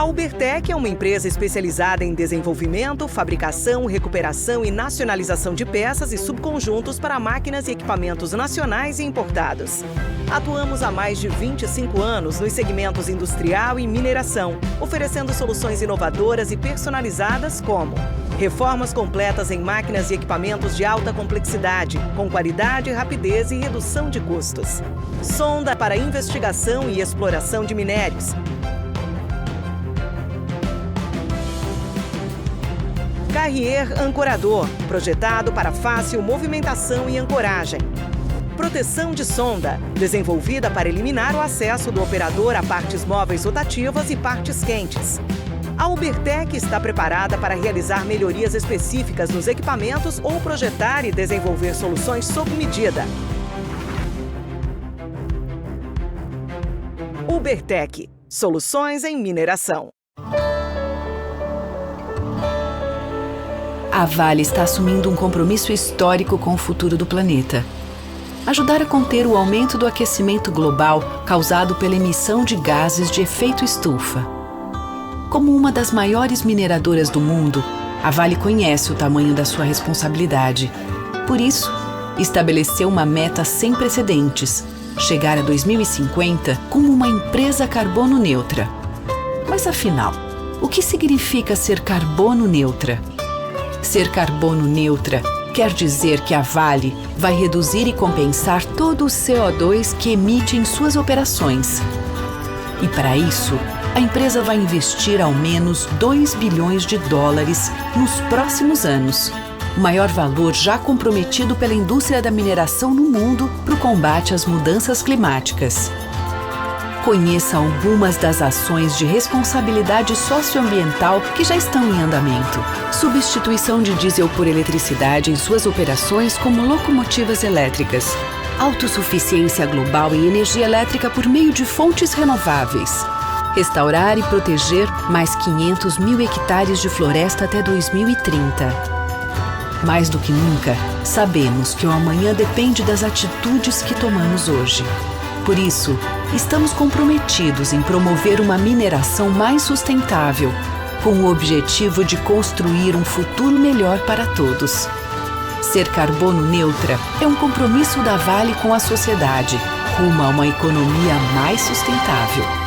A Ubertec é uma empresa especializada em desenvolvimento, fabricação, recuperação e nacionalização de peças e subconjuntos para máquinas e equipamentos nacionais e importados. Atuamos há mais de 25 anos nos segmentos industrial e mineração, oferecendo soluções inovadoras e personalizadas como reformas completas em máquinas e equipamentos de alta complexidade, com qualidade, rapidez e redução de custos. Sonda para investigação e exploração de minérios. Carrier ancorador, projetado para fácil movimentação e ancoragem. Proteção de sonda, desenvolvida para eliminar o acesso do operador a partes móveis rotativas e partes quentes. A Ubertec está preparada para realizar melhorias específicas nos equipamentos ou projetar e desenvolver soluções sob medida. Ubertec, soluções em mineração. A Vale está assumindo um compromisso histórico com o futuro do planeta. Ajudar a conter o aumento do aquecimento global causado pela emissão de gases de efeito estufa. Como uma das maiores mineradoras do mundo, a Vale conhece o tamanho da sua responsabilidade. Por isso, estabeleceu uma meta sem precedentes: chegar a 2050 como uma empresa carbono neutra. Mas afinal, o que significa ser carbono neutra? Ser carbono neutra quer dizer que a Vale vai reduzir e compensar todo o CO2 que emite em suas operações. E para isso, a empresa vai investir ao menos 2 bilhões de dólares nos próximos anos, o maior valor já comprometido pela indústria da mineração no mundo para o combate às mudanças climáticas. Conheça algumas das ações de responsabilidade socioambiental que já estão em andamento. Substituição de diesel por eletricidade em suas operações como locomotivas elétricas. Autossuficiência global em energia elétrica por meio de fontes renováveis. Restaurar e proteger mais 500 mil hectares de floresta até 2030. Mais do que nunca, sabemos que o amanhã depende das atitudes que tomamos hoje. Por isso, estamos comprometidos em promover uma mineração mais sustentável, com o objetivo de construir um futuro melhor para todos. Ser carbono neutra é um compromisso da Vale com a sociedade, rumo a uma economia mais sustentável.